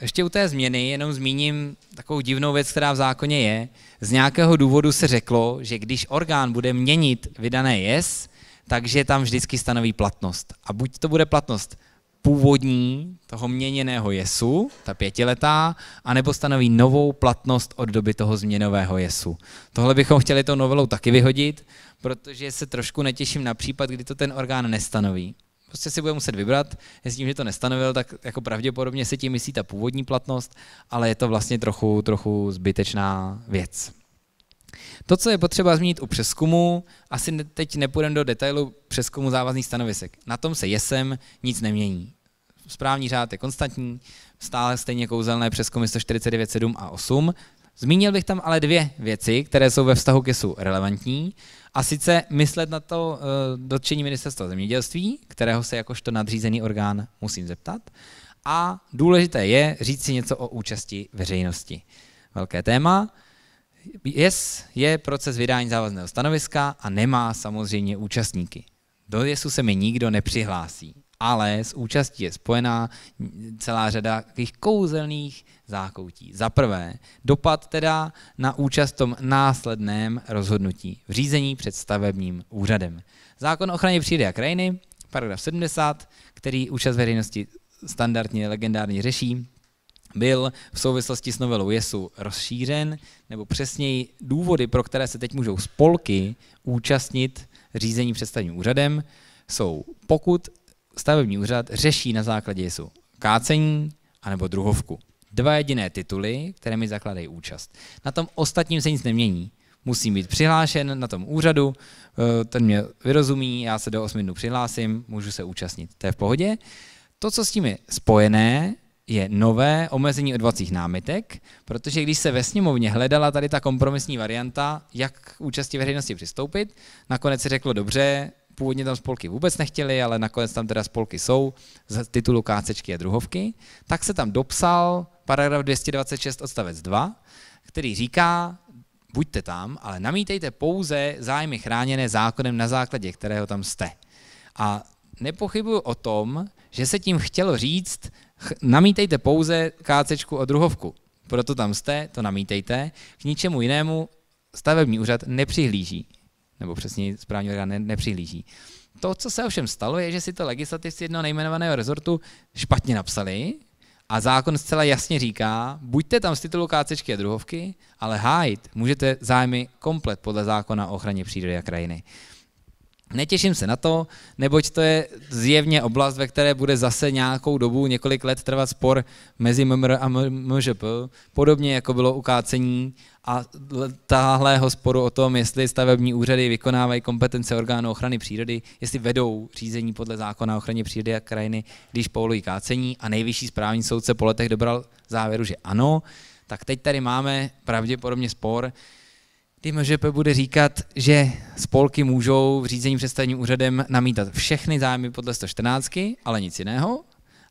Ještě u té změny jenom zmíním takovou divnou věc, která v zákoně je. Z nějakého důvodu se řeklo, že když orgán bude měnit vydané jez, takže tam vždycky stanoví platnost. A buď to bude platnost původní toho měněného jesu, ta 5letá, anebo stanoví novou platnost od doby toho změnového jesu. Tohle bychom chtěli tou novelou taky vyhodit, protože se trošku netěším na případ, kdy to ten orgán nestanoví. Prostě si bude muset vybrat, jestli tím, že to nestanovil, tak jako pravděpodobně se tím myslí ta původní platnost, ale je to vlastně trochu zbytečná věc. To, co je potřeba zmínit u přezkumu, asi teď nepůjdeme do detailu přezkumu závazných stanovisek. Na tom se jesem nic nemění. Správní řád je konstantní, stále stejně kouzelné přezkumy 149.7 a 8. Zmínil bych tam ale dvě věci, které jsou ve vztahu k jesu relevantní, a sice myslet na to dotčení ministerstva zemědělství, kterého se jakožto nadřízený orgán musím zeptat, a důležité je říct si něco o účasti veřejnosti. Velké téma. Jez je proces vydání závazného stanoviska a nemá samozřejmě účastníky. Do jesu se mi nikdo nepřihlásí, ale s účastí je spojená celá řada takových kouzelných zákoutí. Za prvé, dopad teda na účast v tom následném rozhodnutí v řízení před stavebním úřadem. Zákon o ochraně přírody a krajiny, paragraf 70, který účast veřejnosti standardně legendárně řeší, byl v souvislosti s novelou jesu rozšířen, nebo přesněji důvody, pro které se teď můžou spolky účastnit řízení před stavebním úřadem, jsou pokud stavební úřad řeší na základě jesu kácení anebo druhovku. Dva jediné tituly, které mi zakládají účast. Na tom ostatním se nic nemění. Musím být přihlášen na tom úřadu, ten mě vyrozumí, já se do 8 dnů přihlásím, můžu se účastnit. To je v pohodě. To, co s tím je spojené, je nové omezení odvolacích námitek, protože když se ve sněmovně hledala tady ta kompromisní varianta, jak k účasti veřejnosti přistoupit, nakonec se řeklo dobře, původně tam spolky vůbec nechtěli, ale nakonec tam teda spolky jsou z titulu kácečky a druhovky, tak se tam dopsal paragraf 226 odstavec 2, který říká, buďte tam, ale namítejte pouze zájmy chráněné zákonem, na základě kterého tam jste. A nepochybuju o tom, že se tím chtělo říct, namítejte pouze kácečku o druhovku. Proto tam jste, to namítejte, k ničemu jinému stavební úřad nepřihlíží. Nebo přesně správní orgán nepřihlíží. To, co se ovšem stalo, je, že si to legislativci jednoho nejmenovaného rezortu špatně napsali a zákon zcela jasně říká, buďte tam z titulu kácečky a druhovky, ale hájit můžete zájmy komplet podle zákona o ochraně přírody a krajiny. Netěším se na to, neboť to je zjevně oblast, ve které bude zase nějakou dobu, několik let trvat spor mezi MMR a MŽP, podobně jako bylo u kácení a táhlého sporu o tom, jestli stavební úřady vykonávají kompetence orgánů ochrany přírody, jestli vedou řízení podle zákona o ochraně přírody a krajiny, když povolují kácení a nejvyšší správní soud se po letech dobral závěru, že ano, tak teď tady máme pravděpodobně spor, kdy MŽP bude říkat, že spolky můžou v řízení před stavebním úřadem namítat všechny zájmy podle 114, ale nic jiného.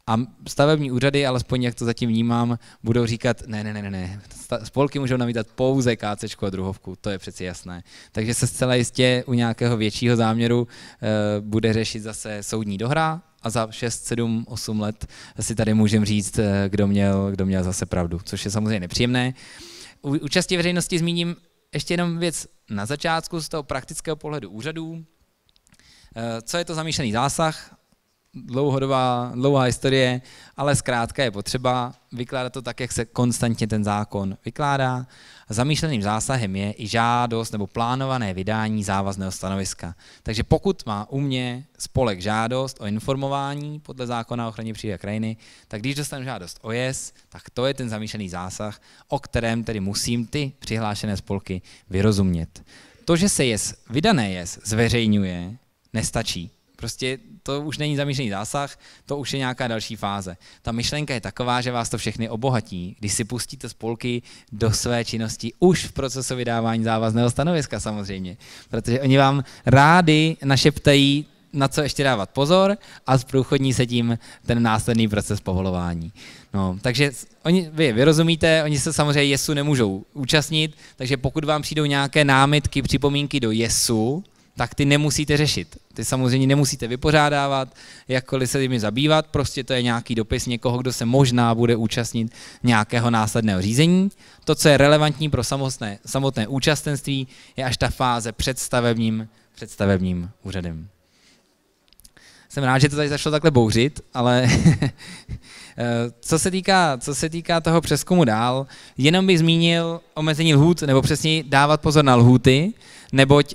A stavební úřady, alespoň jak to zatím vnímám, budou říkat, ne, spolky můžou namítat pouze kácečku a druhovku, to je přeci jasné. Takže se zcela jistě u nějakého většího záměru bude řešit zase soudní dohra a za 6, 7, 8 let si tady můžeme říct, kdo měl zase pravdu, což je samozřejmě nepříjemné. U části veřejnosti zmíním ještě jenom věc na začátku z toho praktického pohledu úřadů. Co je to zamýšlený zásah? Dlouhá historie, ale zkrátka je potřeba vykládat to tak, jak se konstantně ten zákon vykládá. Zamýšleným zásahem je i žádost nebo plánované vydání závazného stanoviska. Takže pokud má u mě spolek žádost o informování podle zákona o ochraně přírody a krajiny, tak když dostanu žádost o JES, tak to je ten zamýšlený zásah, o kterém tedy musím ty přihlášené spolky vyrozumět. To, že se vydané JES zveřejňuje, nestačí. Prostě to už není zamýšlený zásah, to už je nějaká další fáze. Ta myšlenka je taková, že vás to všechny obohatí, když si pustíte spolky do své činnosti už v procesu vydávání závazného stanoviska samozřejmě. Protože oni vám rádi našeptají, na co ještě dávat pozor a zprůchodní se tím ten následný proces povolování. No, takže vy rozumíte, oni se samozřejmě JESu nemůžou účastnit, takže pokud vám přijdou nějaké námitky, připomínky do JESu, tak ty nemusíte řešit. Ty samozřejmě nemusíte vypořádávat, jakkoliv se jimi zabývat, prostě to je nějaký dopis někoho, kdo se možná bude účastnit nějakého následného řízení. To, co je relevantní pro samotné účastenství, je až ta fáze před stavebním úřadem. Jsem rád, že to tady začalo takhle bouřit, ale co se týká toho přezkumu dál, jenom bych zmínil omezení lhůt, nebo přesněji dávat pozor na lhůty, neboť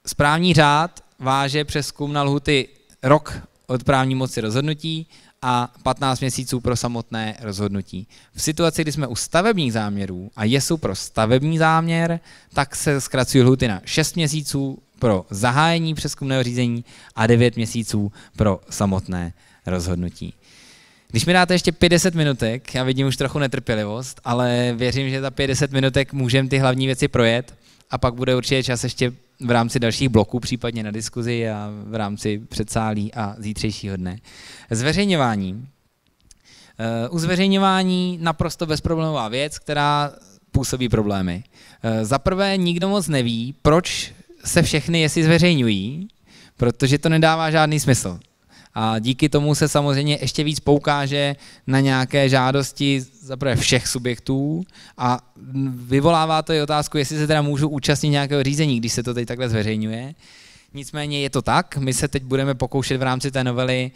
správní řád váže přezkum na lhůty rok od právní moci rozhodnutí a 15 měsíců pro samotné rozhodnutí. V situaci, kdy jsme u stavebních záměrů a JESu pro stavební záměr, tak se zkracují lhůty na 6 měsíců pro zahájení přezkumného řízení a 9 měsíců pro samotné rozhodnutí. Když mi dáte ještě 50 minutek, já vidím už trochu netrpělivost, ale věřím, že za 50 minutek můžeme ty hlavní věci projet a pak bude určitě čas ještě v rámci dalších bloků, případně na diskuzi a v rámci předsálí a zítřejšího dne. Zveřejňování. U zveřejňování naprosto bezproblémová věc, která působí problémy. Za prvé nikdo moc neví, proč se všechny JESy zveřejňují, protože to nedává žádný smysl. A díky tomu se samozřejmě ještě víc poukáže na nějaké žádosti zaprvé všech subjektů a vyvolává to i otázku, jestli se teda můžu účastnit nějakého řízení, když se to teď takhle zveřejňuje. Nicméně je to tak, my se teď budeme pokoušet v rámci té novely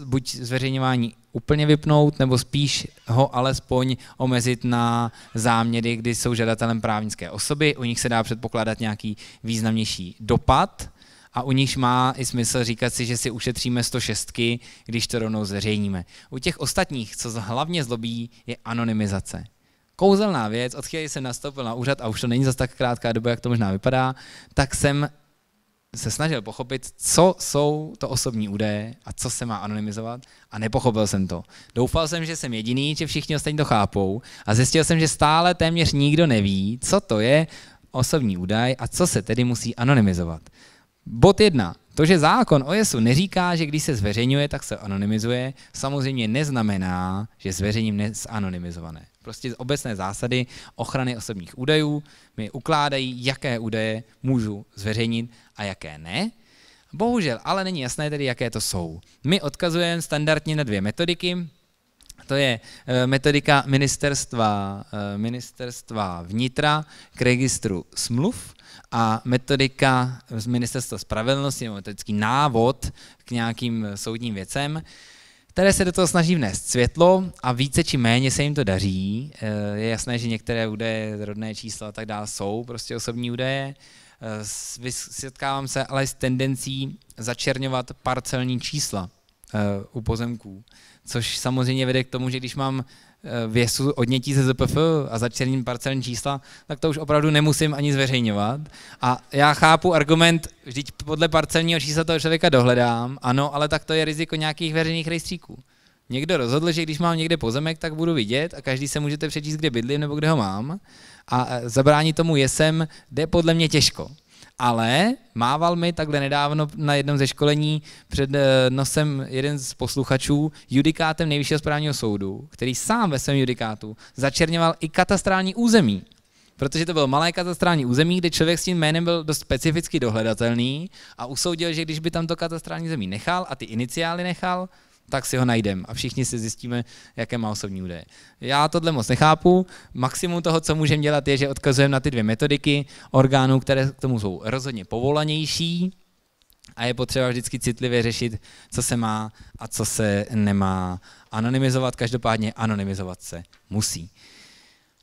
buď zveřejňování úplně vypnout, nebo spíš ho alespoň omezit na záměry, kdy jsou žadatelem právnické osoby, u nich se dá předpokládat nějaký významnější dopad, a u nich má i smysl říkat si, že si ušetříme 106, když to rovnou zveřejníme. U těch ostatních, co hlavně zlobí, je anonymizace. Kouzelná věc, od chvíli jsem nastoupil na úřad a už to není zas tak krátká doba, jak to možná vypadá, tak jsem se snažil pochopit, co jsou to osobní údaje a co se má anonymizovat a nepochopil jsem to. Doufal jsem, že jsem jediný, že všichni ostatní to chápou a zjistil jsem, že stále téměř nikdo neví, co to je osobní údaj a co se tedy musí anonymizovat. Bod 1. To, že zákon o JESu neříká, že když se zveřejňuje, tak se anonymizuje, samozřejmě neznamená, že zveřejním nezanonymizované. Prostě obecné zásady ochrany osobních údajů mi ukládají, jaké údaje můžu zveřejnit a jaké ne. Bohužel, ale není jasné tedy, jaké to jsou. My odkazujeme standardně na 2 metodiky. To je metodika ministerstva vnitra k registru smluv a metodika z ministerstva spravedlnosti, nebo metodický návod k nějakým soudním věcem, které se do toho snaží vnést světlo a více či méně se jim to daří. Je jasné, že některé údaje, rodné čísla a tak dále jsou prostě osobní údaje. Setkávám se ale s tendencí začerňovat parcelní čísla u pozemků, což samozřejmě vede k tomu, že když mám věsu odnětí ze ZPF a začerním parcelní čísla, tak to už opravdu nemusím ani zveřejňovat. A já chápu argument, vždyť podle parcelního čísla toho člověka dohledám, ano, ale tak to je riziko nějakých veřejných rejstříků. Někdo rozhodl, že když mám někde pozemek, tak budu vidět a každý se můžete přečíst, kde bydlím nebo kde ho mám. A zabránit tomu jesem jde podle mě těžko. Ale mával mi takhle nedávno na jednom ze školení před nosem jeden z posluchačů judikátem Nejvyššího správního soudu, který sám ve svém judikátu začerňoval i katastrální území. Protože to bylo malé katastrální území, kde člověk s tím jménem byl dost specificky dohledatelný a usoudil, že když by tam to katastrální území nechal a ty iniciály nechal, tak si ho najdeme a všichni si zjistíme, jaké má osobní údaje. Já tohle moc nechápu. Maximum toho, co můžeme dělat, je, že odkazujeme na ty 2 metodiky orgánů, které k tomu jsou rozhodně povolanější a je potřeba vždycky citlivě řešit, co se má a co se nemá anonymizovat. Každopádně anonymizovat se musí.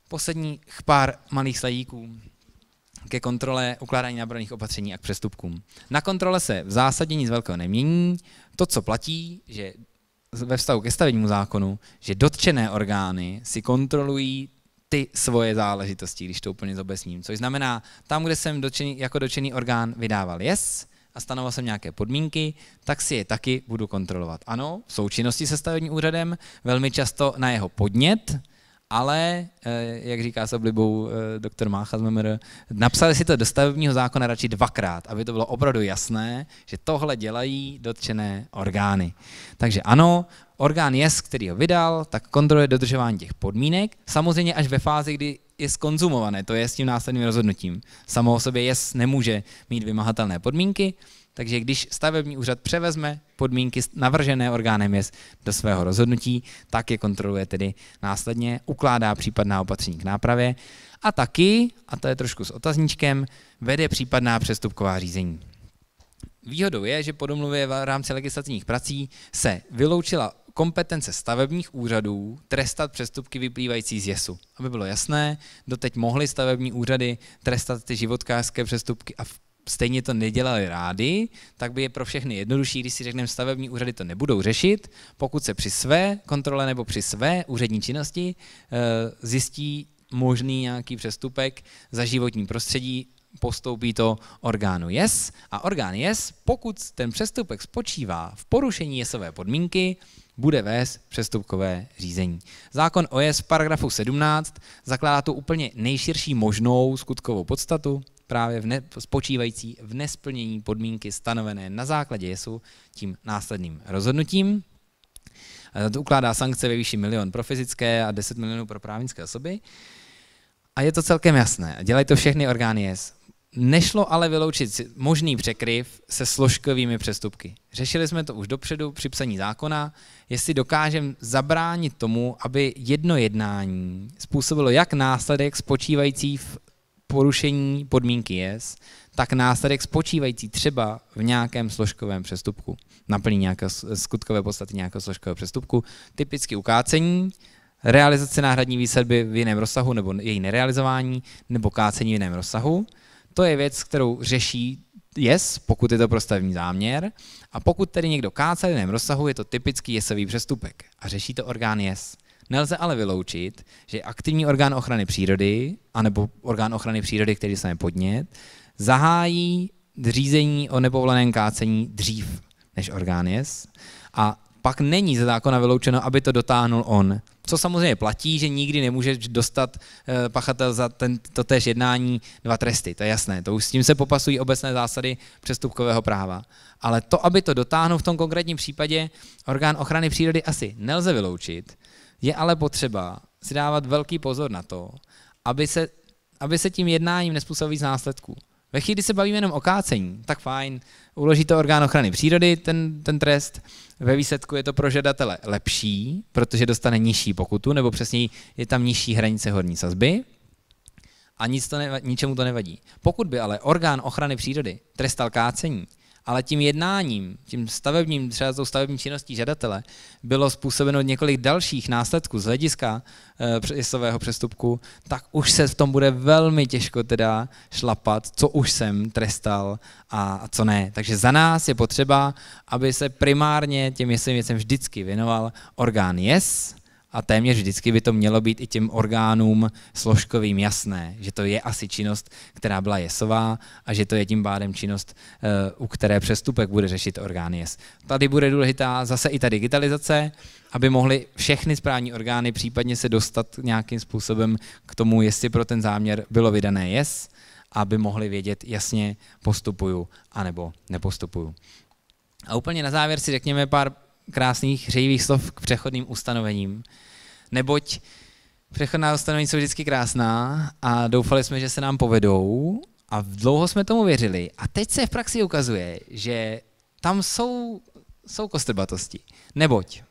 Posledních pár malých slajíků ke kontrole ukládání nápravných opatření a k přestupkům. Na kontrole se v zásadě nic velkého nemění. To, co platí, že ve vztahu ke stavebnímu zákonu, že dotčené orgány si kontrolují ty svoje záležitosti, když to úplně zobecním. Což znamená, tam, kde jsem jako dotčený orgán vydával a stanoval jsem nějaké podmínky, tak si je taky budu kontrolovat. Ano, v součinnosti se stavebním úřadem, velmi často na jeho podnět, ale, jak říká s oblibou doktor Mácha z MMR, napsali si to do stavebního zákona radši 2krát, aby to bylo opravdu jasné, že tohle dělají dotčené orgány. Takže ano, orgán JES, který ho vydal, tak kontroluje dodržování těch podmínek, samozřejmě až ve fázi, kdy je skonzumované, to je s tím následným rozhodnutím. Samo o sobě JES nemůže mít vymahatelné podmínky, takže když stavební úřad převezme podmínky navržené orgánem JES do svého rozhodnutí, tak je kontroluje tedy následně, ukládá případná opatření k nápravě a taky, a to je trošku s otazníčkem, vede případná přestupková řízení. Výhodou je, že po domluvě v rámci legislativních prací se vyloučila kompetence stavebních úřadů trestat přestupky vyplývající z JESu. Aby bylo jasné, doteď mohly stavební úřady trestat ty životkářské přestupky a stejně to nedělali rádi, tak by je pro všechny jednodušší, když si řekneme, stavební úřady to nebudou řešit, pokud se při své kontrole nebo při své úřední činnosti zjistí možný nějaký přestupek za životní prostředí, postoupí to orgánu JES a orgán JES, pokud ten přestupek spočívá v porušení JESové podmínky, bude vést přestupkové řízení. Zákon o JES v paragrafu 17 zakládá tu úplně nejširší možnou skutkovou podstatu, právě spočívající v nesplnění podmínky stanovené na základě JESu tím následným rozhodnutím. To ukládá sankce ve výši 1 milion pro fyzické a 10 milionů pro právnické osoby. A je to celkem jasné. Dělají to všechny orgány JES. Nešlo ale vyloučit možný překryv se složkovými přestupky. Řešili jsme to už dopředu při psaní zákona, jestli dokážeme zabránit tomu, aby jedno jednání způsobilo jak následek spočívající v porušení podmínky JES, tak následek spočívající třeba v nějakém složkovém přestupku, naplní nějaké skutkové podstaty nějakého složkového přestupku, typicky ukácení, realizace náhradní výsadby v jiném rozsahu nebo její nerealizování, nebo kácení v jiném rozsahu. To je věc, kterou řeší JES, pokud je to pro stavební záměr, a pokud tedy někdo káce v jiném rozsahu, je to typický JESový přestupek a řeší to orgán JES. Nelze ale vyloučit, že aktivní orgán ochrany přírody, anebo orgán ochrany přírody, který dostane podnět, zahájí řízení o nepovoleném kácení dřív než orgán JES a pak není ze zákona vyloučeno, aby to dotáhnul on. Co samozřejmě platí, že nikdy nemůže dostat pachatel za totéž jednání 2 tresty, to je jasné. To už s tím se popasují obecné zásady přestupkového práva. Ale to, aby to dotáhnul v tom konkrétním případě orgán ochrany přírody, asi nelze vyloučit. Je ale potřeba, si dávat velký pozor na to, aby se tím jednáním nespůsobil víc následků. Ve chvíli, kdy se bavíme jenom o kácení, tak fajn, uloží to orgán ochrany přírody, ten trest, ve výsledku je to pro žadatele lepší, protože dostane nižší pokutu, nebo přesněji je tam nižší hranice horní sazby a ničemu to nevadí. Pokud by ale orgán ochrany přírody trestal kácení, ale tím jednáním, tím stavebním, třeba tou stavební činností žadatele, bylo způsobeno několik dalších následků z hlediska jesového přestupku, tak už se v tom bude velmi těžko teda šlapat, co už jsem trestal a co ne. Takže za nás je potřeba, aby se primárně těm jesovým věcem vždycky věnoval orgán JES, a téměř vždycky by to mělo být i těm orgánům složkovým jasné, že to je asi činnost, která byla jesová a že to je tím pádem činnost, u které přestupek bude řešit orgán JES. Tady bude důležitá zase i ta digitalizace, aby mohly všechny správní orgány případně se dostat nějakým způsobem k tomu, jestli pro ten záměr bylo vydané JES, aby mohli vědět jasně postupuju anebo nepostupuju. A úplně na závěr si řekněme pár krásných hřejivých slov k přechodným ustanovením, neboť přechodná ustanovení jsou vždycky krásná a doufali jsme, že se nám povedou a dlouho jsme tomu věřili. A teď se v praxi ukazuje, že tam jsou kostrbatosti, neboť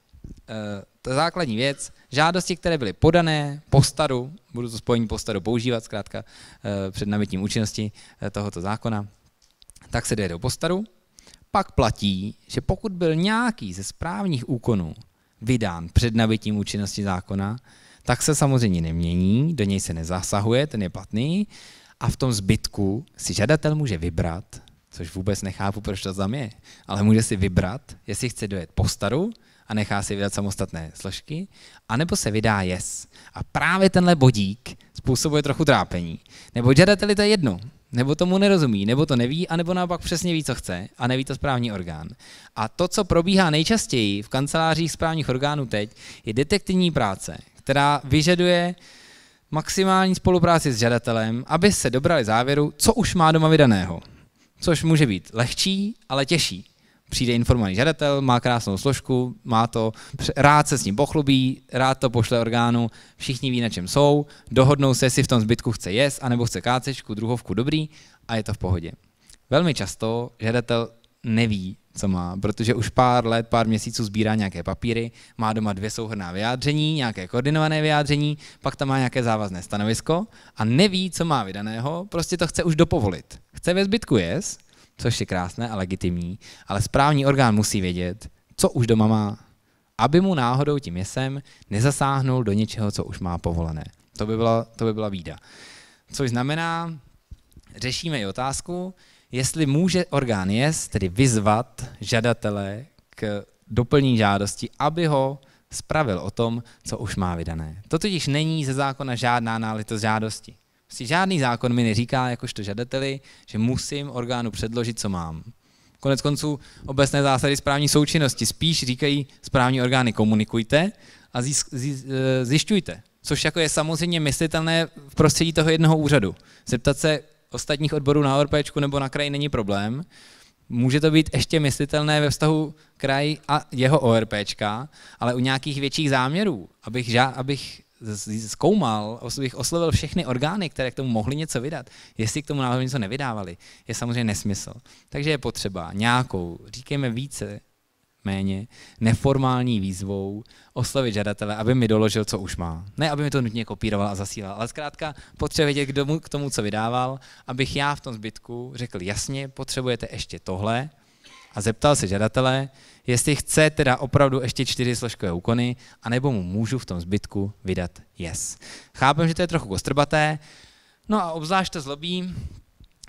ta základní věc, žádosti, které byly podané po staru, budu to spojení po staru používat zkrátka před nabytím účinnosti tohoto zákona, tak se dojedou po staru. Pak platí, že pokud byl nějaký ze správních úkonů vydán před nabytím účinnosti zákona, tak se samozřejmě nemění, do něj se nezasahuje, ten je platný a v tom zbytku si žadatel může vybrat, což vůbec nechápu, proč to tam je, ale může si vybrat, jestli chce dojet po staru a nechá si vydat samostatné složky, anebo se vydá JES. A právě tenhle bodík způsobuje trochu trápení. Nebo žadateli to je jedno, nebo tomu nerozumí, nebo to neví, anebo naopak přesně ví, co chce a neví to správní orgán. A to, co probíhá nejčastěji v kancelářích správních orgánů teď, je detektivní práce, která vyžaduje maximální spolupráci s žadatelem, aby se dobrali závěru, co už má doma vydaného. Což může být lehčí, ale těžší. Přijde informovaný žadatel, má krásnou složku, má to, rád se s ním pochlubí, rád to pošle orgánu, všichni ví, na čem jsou, dohodnou se, jestli v tom zbytku chce JES, anebo chce kácečku, druhovku, dobrý a je to v pohodě. Velmi často žadatel neví, co má, protože už pár měsíců sbírá nějaké papíry, má doma 2 souhrnná vyjádření, nějaké koordinované vyjádření, pak tam má nějaké závazné stanovisko a neví, co má vydaného, prostě to chce už dopovolit. Chce ve zbytku JES, což je krásné a legitimní, ale správní orgán musí vědět, co už doma má, aby mu náhodou tím JESem nezasáhnul do něčeho, co už má povolené. To by byla bída. Což znamená, řešíme i otázku, jestli může orgán JES tedy vyzvat žadatele k doplnění žádosti, aby ho spravil o tom, co už má vydané. To totiž není ze zákona žádná náležitost žádosti. Prostě žádný zákon mi neříká, jakožto žadateli, že musím orgánu předložit, co mám. Konec konců obecné zásady správní součinnosti spíš říkají správní orgány komunikujte a zjišťujte, což jako je samozřejmě myslitelné v prostředí toho jednoho úřadu. Zeptat se ostatních odborů na ORPčku nebo na kraji není problém. Může to být ještě myslitelné ve vztahu kraj a jeho ORPčka, ale u nějakých větších záměrů, abych zkoumal, abych oslovil všechny orgány, které k tomu mohly něco vydat, jestli k tomu náhodou něco nevydávali, je samozřejmě nesmysl. Takže je potřeba nějakou, říkejme více, méně, neformální výzvou oslovit žadatele, aby mi doložil, co už má. Ne, aby mi to nutně kopíroval a zasílal, ale zkrátka potřebuje vědět k tomu, co vydával, abych já v tom zbytku řekl jasně, potřebujete ještě tohle a zeptal se žadatele, jestli chce teda opravdu ještě 4 složkové úkony, anebo mu můžu v tom zbytku vydat JES. Chápem, že to je trochu kostrbaté, no a obzvlášť to zlobí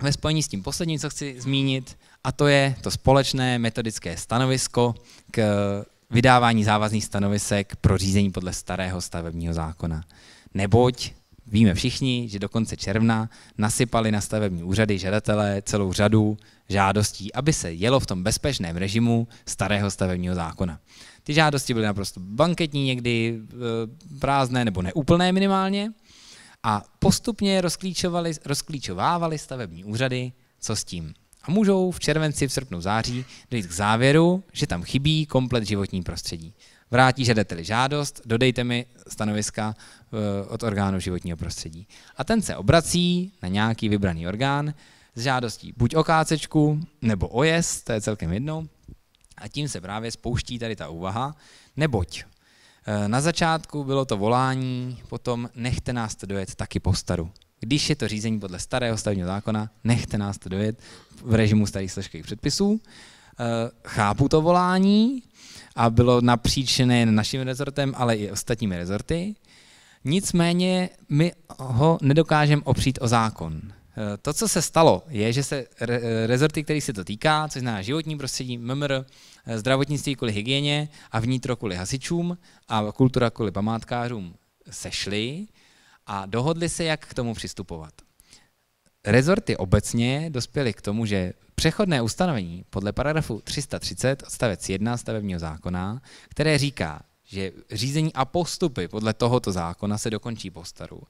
ve spojení s tím posledním, co chci zmínit, a to je to společné metodické stanovisko k vydávání závazných stanovisek pro řízení podle starého stavebního zákona. Neboť víme všichni, že do konce června nasypali na stavební úřady žadatelé celou řadu žádostí, aby se jelo v tom bezpečném režimu starého stavebního zákona. Ty žádosti byly naprosto blanketní, někdy prázdné nebo neúplné minimálně a postupně rozklíčovávali stavební úřady, co s tím. A můžou v červenci, v srpnu, v září dojít k závěru, že tam chybí komplet životní prostředí. vrátí žadateli žádost, dodejte mi stanoviska od orgánu životního prostředí. A ten se obrací na nějaký vybraný orgán s žádostí buď o kácečku, nebo o jez, to je celkem jedno, a tím se právě spouští tady ta úvaha, neboť na začátku bylo to volání, potom nechte nás to dojet taky po staru. Když je to řízení podle starého stavebního zákona, nechte nás to dojet v režimu starých složkových předpisů. Chápu to volání a bylo napříč nejen naším rezortem, ale i ostatními rezorty. Nicméně my ho nedokážeme opřít o zákon. To, co se stalo, je, že se rezorty, který se to týká, což znamená životní prostředí, MMR, zdravotnictví kvůli hygieně a vnitro kvůli hasičům a kultura kvůli památkářům, sešly a dohodli se, jak k tomu přistupovat. Rezorty obecně dospěly k tomu, že přechodné ustanovení podle paragrafu 330 odstavec 1 stavebního zákona, které říká, že řízení a postupy podle tohoto zákona se dokončí po staru,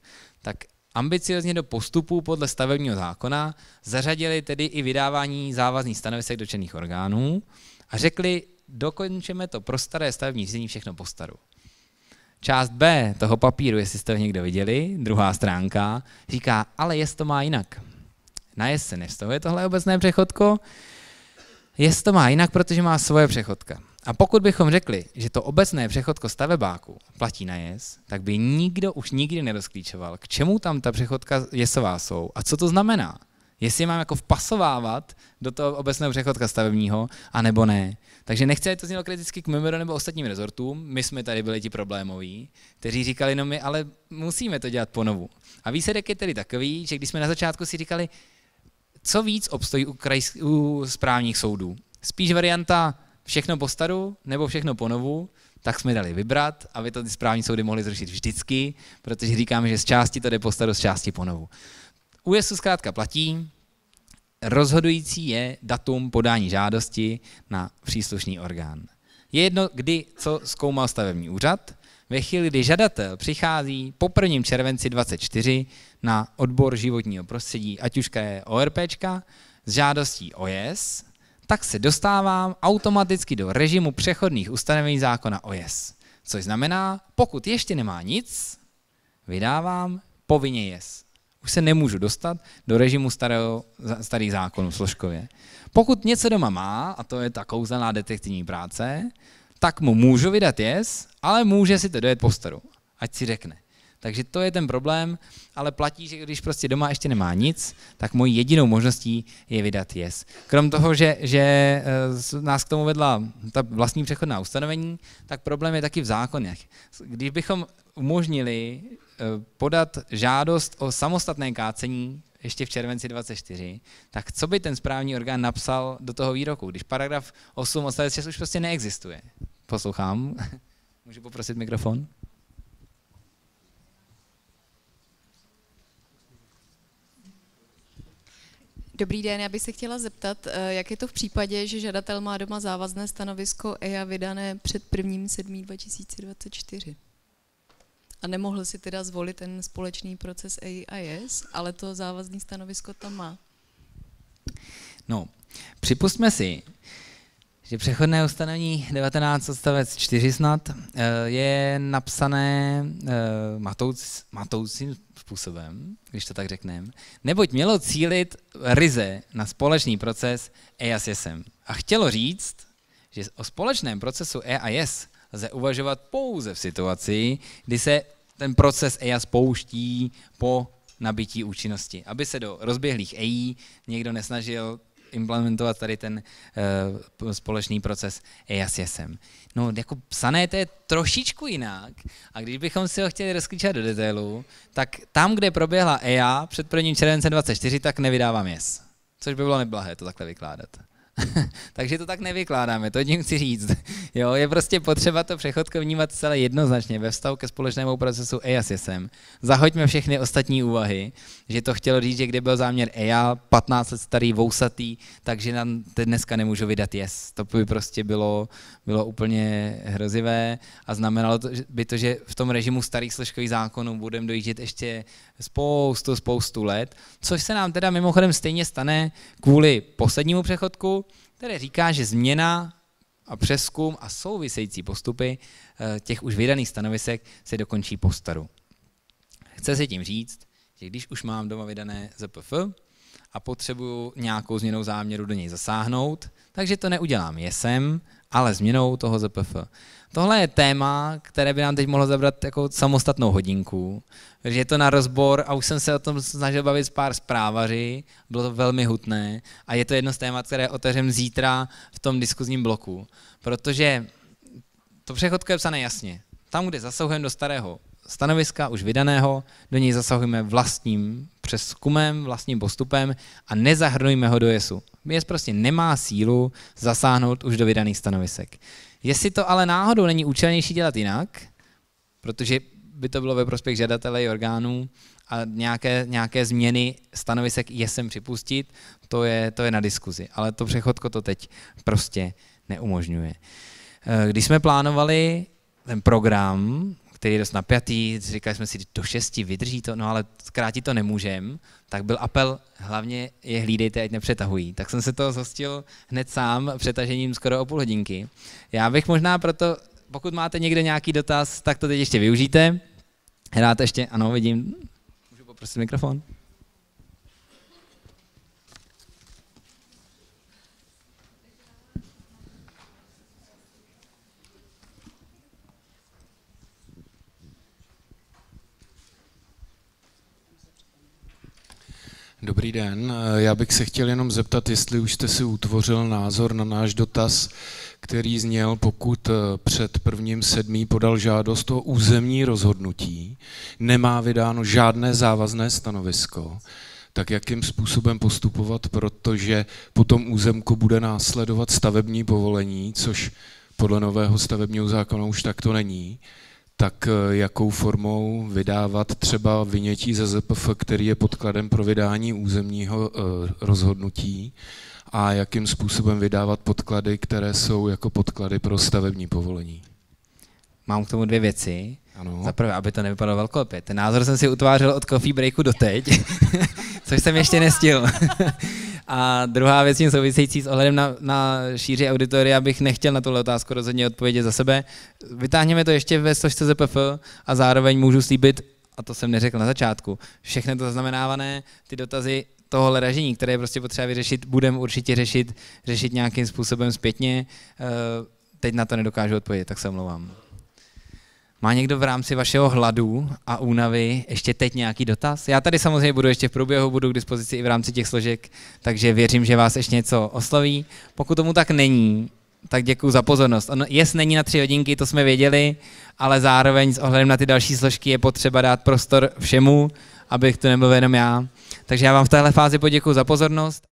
tak ambiciozně do postupů podle stavebního zákona zařadili tedy i vydávání závazných stanovisek dotčených orgánů a řekli, dokončíme to pro staré stavební řízení všechno po staru. Část B toho papíru, jestli jste ho někdo viděli, druhá stránka, říká, ale jest to má jinak. Na jest se nevztahuje tohle obecné přechodko, jest to má jinak, protože má svoje přechodka. A pokud bychom řekli, že to obecné přechodko stavebáku platí na jez, tak by nikdo už nikdy nerozklíčoval, k čemu tam ta přechodka jesová jsou a co to znamená. Jestli je mám jako vpasovávat do toho obecného přechodka stavebního, anebo ne. Takže nechci, to znělo kriticky k MMR nebo ostatním rezortům, my jsme tady byli ti problémoví, kteří říkali, no my ale musíme to dělat ponovu. A výsledek je tedy takový, že když jsme na začátku si říkali, co víc obstojí u správních soudů, spíš varianta všechno po staru nebo všechno ponovu, tak jsme dali vybrat, aby to ty správní soudy mohly zrušit vždycky, protože říkáme, že z části to jde po staru, z části ponovu. U JESu zkrátka platí, rozhodující je datum podání žádosti na příslušný orgán. Je jedno, kdy co zkoumal stavební úřad, ve chvíli, kdy žadatel přichází po 1. červenci 2024 na odbor životního prostředí, ať už je ORPčka, s žádostí o JES, tak se dostávám automaticky do režimu přechodných ustanovení zákona o JES. Což znamená, pokud ještě nemá nic, vydávám povinně JES. Už se nemůžu dostat do režimu starých zákonů složkově. Pokud něco doma má, a to je ta kouzelná detektivní práce, tak mu můžu vydat JES, ale může si to dojet po staru, ať si řekne. Takže to je ten problém, ale platí, že když prostě doma ještě nemá nic, tak mojí jedinou možností je vydat JES. Krom toho, že nás k tomu vedla ta vlastní přechodná ustanovení, tak problém je taky v zákonech. Když bychom umožnili podat žádost o samostatné kácení ještě v červenci 2024, tak co by ten správní orgán napsal do toho výroku, když paragraf 8 odstavec 6 už prostě neexistuje? Poslouchám. Můžu poprosit mikrofon? Dobrý den, já bych se chtěla zeptat, jak je to v případě, že žadatel má doma závazné stanovisko EIA vydané před 1.7.2024 a nemohl si teda zvolit ten společný proces EIA-JES, ale to závazné stanovisko tam má. No, připustme si, že přechodné ustanovení 19 odstavec 4 snad je napsané matoucím způsobem, když to tak řekneme, neboť mělo cílit ryze na společný proces EIA s JESem. A chtělo říct, že o společném procesu EIA a JES lze uvažovat pouze v situaci, kdy se ten proces EIA spouští po nabití účinnosti, aby se do rozběhlých EI někdo nesnažil implementovat tady ten společný proces EIA s JESem. No, jako psané to je trošičku jinak a když bychom si ho chtěli rozklíčovat do detailu, tak tam, kde proběhla EIA před 1. červencem 2024, tak nevydávám JES. Což by bylo neblahé to takhle vykládat. Takže to tak nevykládáme, to tím chci říct. Jo, je prostě potřeba to přechodko vnímat celé jednoznačně ve vztahu ke společnému procesu EIA s JESem. Zahoďme všechny ostatní úvahy, že to chtělo říct, že kde byl záměr EIA, 15 let starý, vousatý, takže nám dneska nemůžu vydat JES. To by prostě bylo úplně hrozivé a znamenalo by to, že v tom režimu starých složkových zákonů budeme dojíždět ještě spoustu let, což se nám teda mimochodem stejně stane kvůli poslednímu přechodku, které říká, že změna a přezkum a související postupy těch už vydaných stanovisek se dokončí po staru. Chce se tím říct, že když už mám doma vydané ZPF a potřebuju nějakou změnou záměru do něj zasáhnout, takže to neudělám jesem, ale změnou toho ZPF. Tohle je téma, které by nám teď mohlo zabrat jako samostatnou hodinku, že je to na rozbor a už jsem se o tom snažil bavit s pár zprávaři, bylo to velmi hutné a je to jedno z témat, které otevřem zítra v tom diskuzním bloku, protože to přechodko je psané jasně. Tam, kde zasahujeme do starého stanoviska, už vydaného, do něj zasahujeme vlastním přezkumem, vlastním postupem a nezahrnujme ho do JESu. JES prostě nemá sílu zasáhnout už do vydaných stanovisek. Jestli to ale náhodou není účelnější dělat jinak, protože by to bylo ve prospěch žadatele i orgánů a nějaké změny stanovisek JESem připustit, to je na diskuzi. Ale to přechodko to teď prostě neumožňuje. Když jsme plánovali ten program, který je dost napjatý, říkali jsme si, do 6 vydrží to, no ale zkrátit to nemůžem, tak byl apel, hlavně je hlídejte, ať nepřetahují. Tak jsem se toho zhostil hned sám přetažením skoro o půl hodinky. Já bych možná proto, pokud máte někde nějaký dotaz, tak to teď ještě využijte. Hrát ještě, ano, vidím, můžu poprosit mikrofon? Dobrý den, já bych se chtěl jenom zeptat, jestli už jste si utvořil názor na náš dotaz, který zněl, pokud před 1.7. podal žádost o územní rozhodnutí, nemá vydáno žádné závazné stanovisko, tak jakým způsobem postupovat, protože po tom územku bude následovat stavební povolení, což podle nového stavebního zákona už takto není, tak jakou formou vydávat třeba vynětí ze ZPF, který je podkladem pro vydání územního rozhodnutí, a jakým způsobem vydávat podklady, které jsou jako podklady pro stavební povolení. Mám k tomu 2 věci. Ano. Za prvé, aby to nevypadalo velkolepě. Ten názor jsem si utvářel od coffee breaku doteď, což jsem ještě nestihl. A druhá věc tím související s ohledem na šíři auditoria bych nechtěl na tuhle otázku rozhodně odpovědět za sebe. Vytáhněme to ještě ve složce ZPF a zároveň můžu slíbit, a to jsem neřekl na začátku, všechno to zaznamenávané, ty dotazy tohohle ražení, které je prostě potřeba vyřešit, budeme určitě řešit nějakým způsobem zpětně. Teď na to nedokážu odpovědět, tak se omlouvám. Má někdo v rámci vašeho hladu a únavy ještě teď nějaký dotaz? Já tady samozřejmě budu ještě v průběhu, budu k dispozici i v rámci těch složek, takže věřím, že vás ještě něco osloví. Pokud tomu tak není, tak děkuji za pozornost. JES není na 3 hodinky, to jsme věděli, ale zároveň s ohledem na ty další složky je potřeba dát prostor všemu, abych to nemluvil jenom já. Takže já vám v téhle fázi poděkuji za pozornost.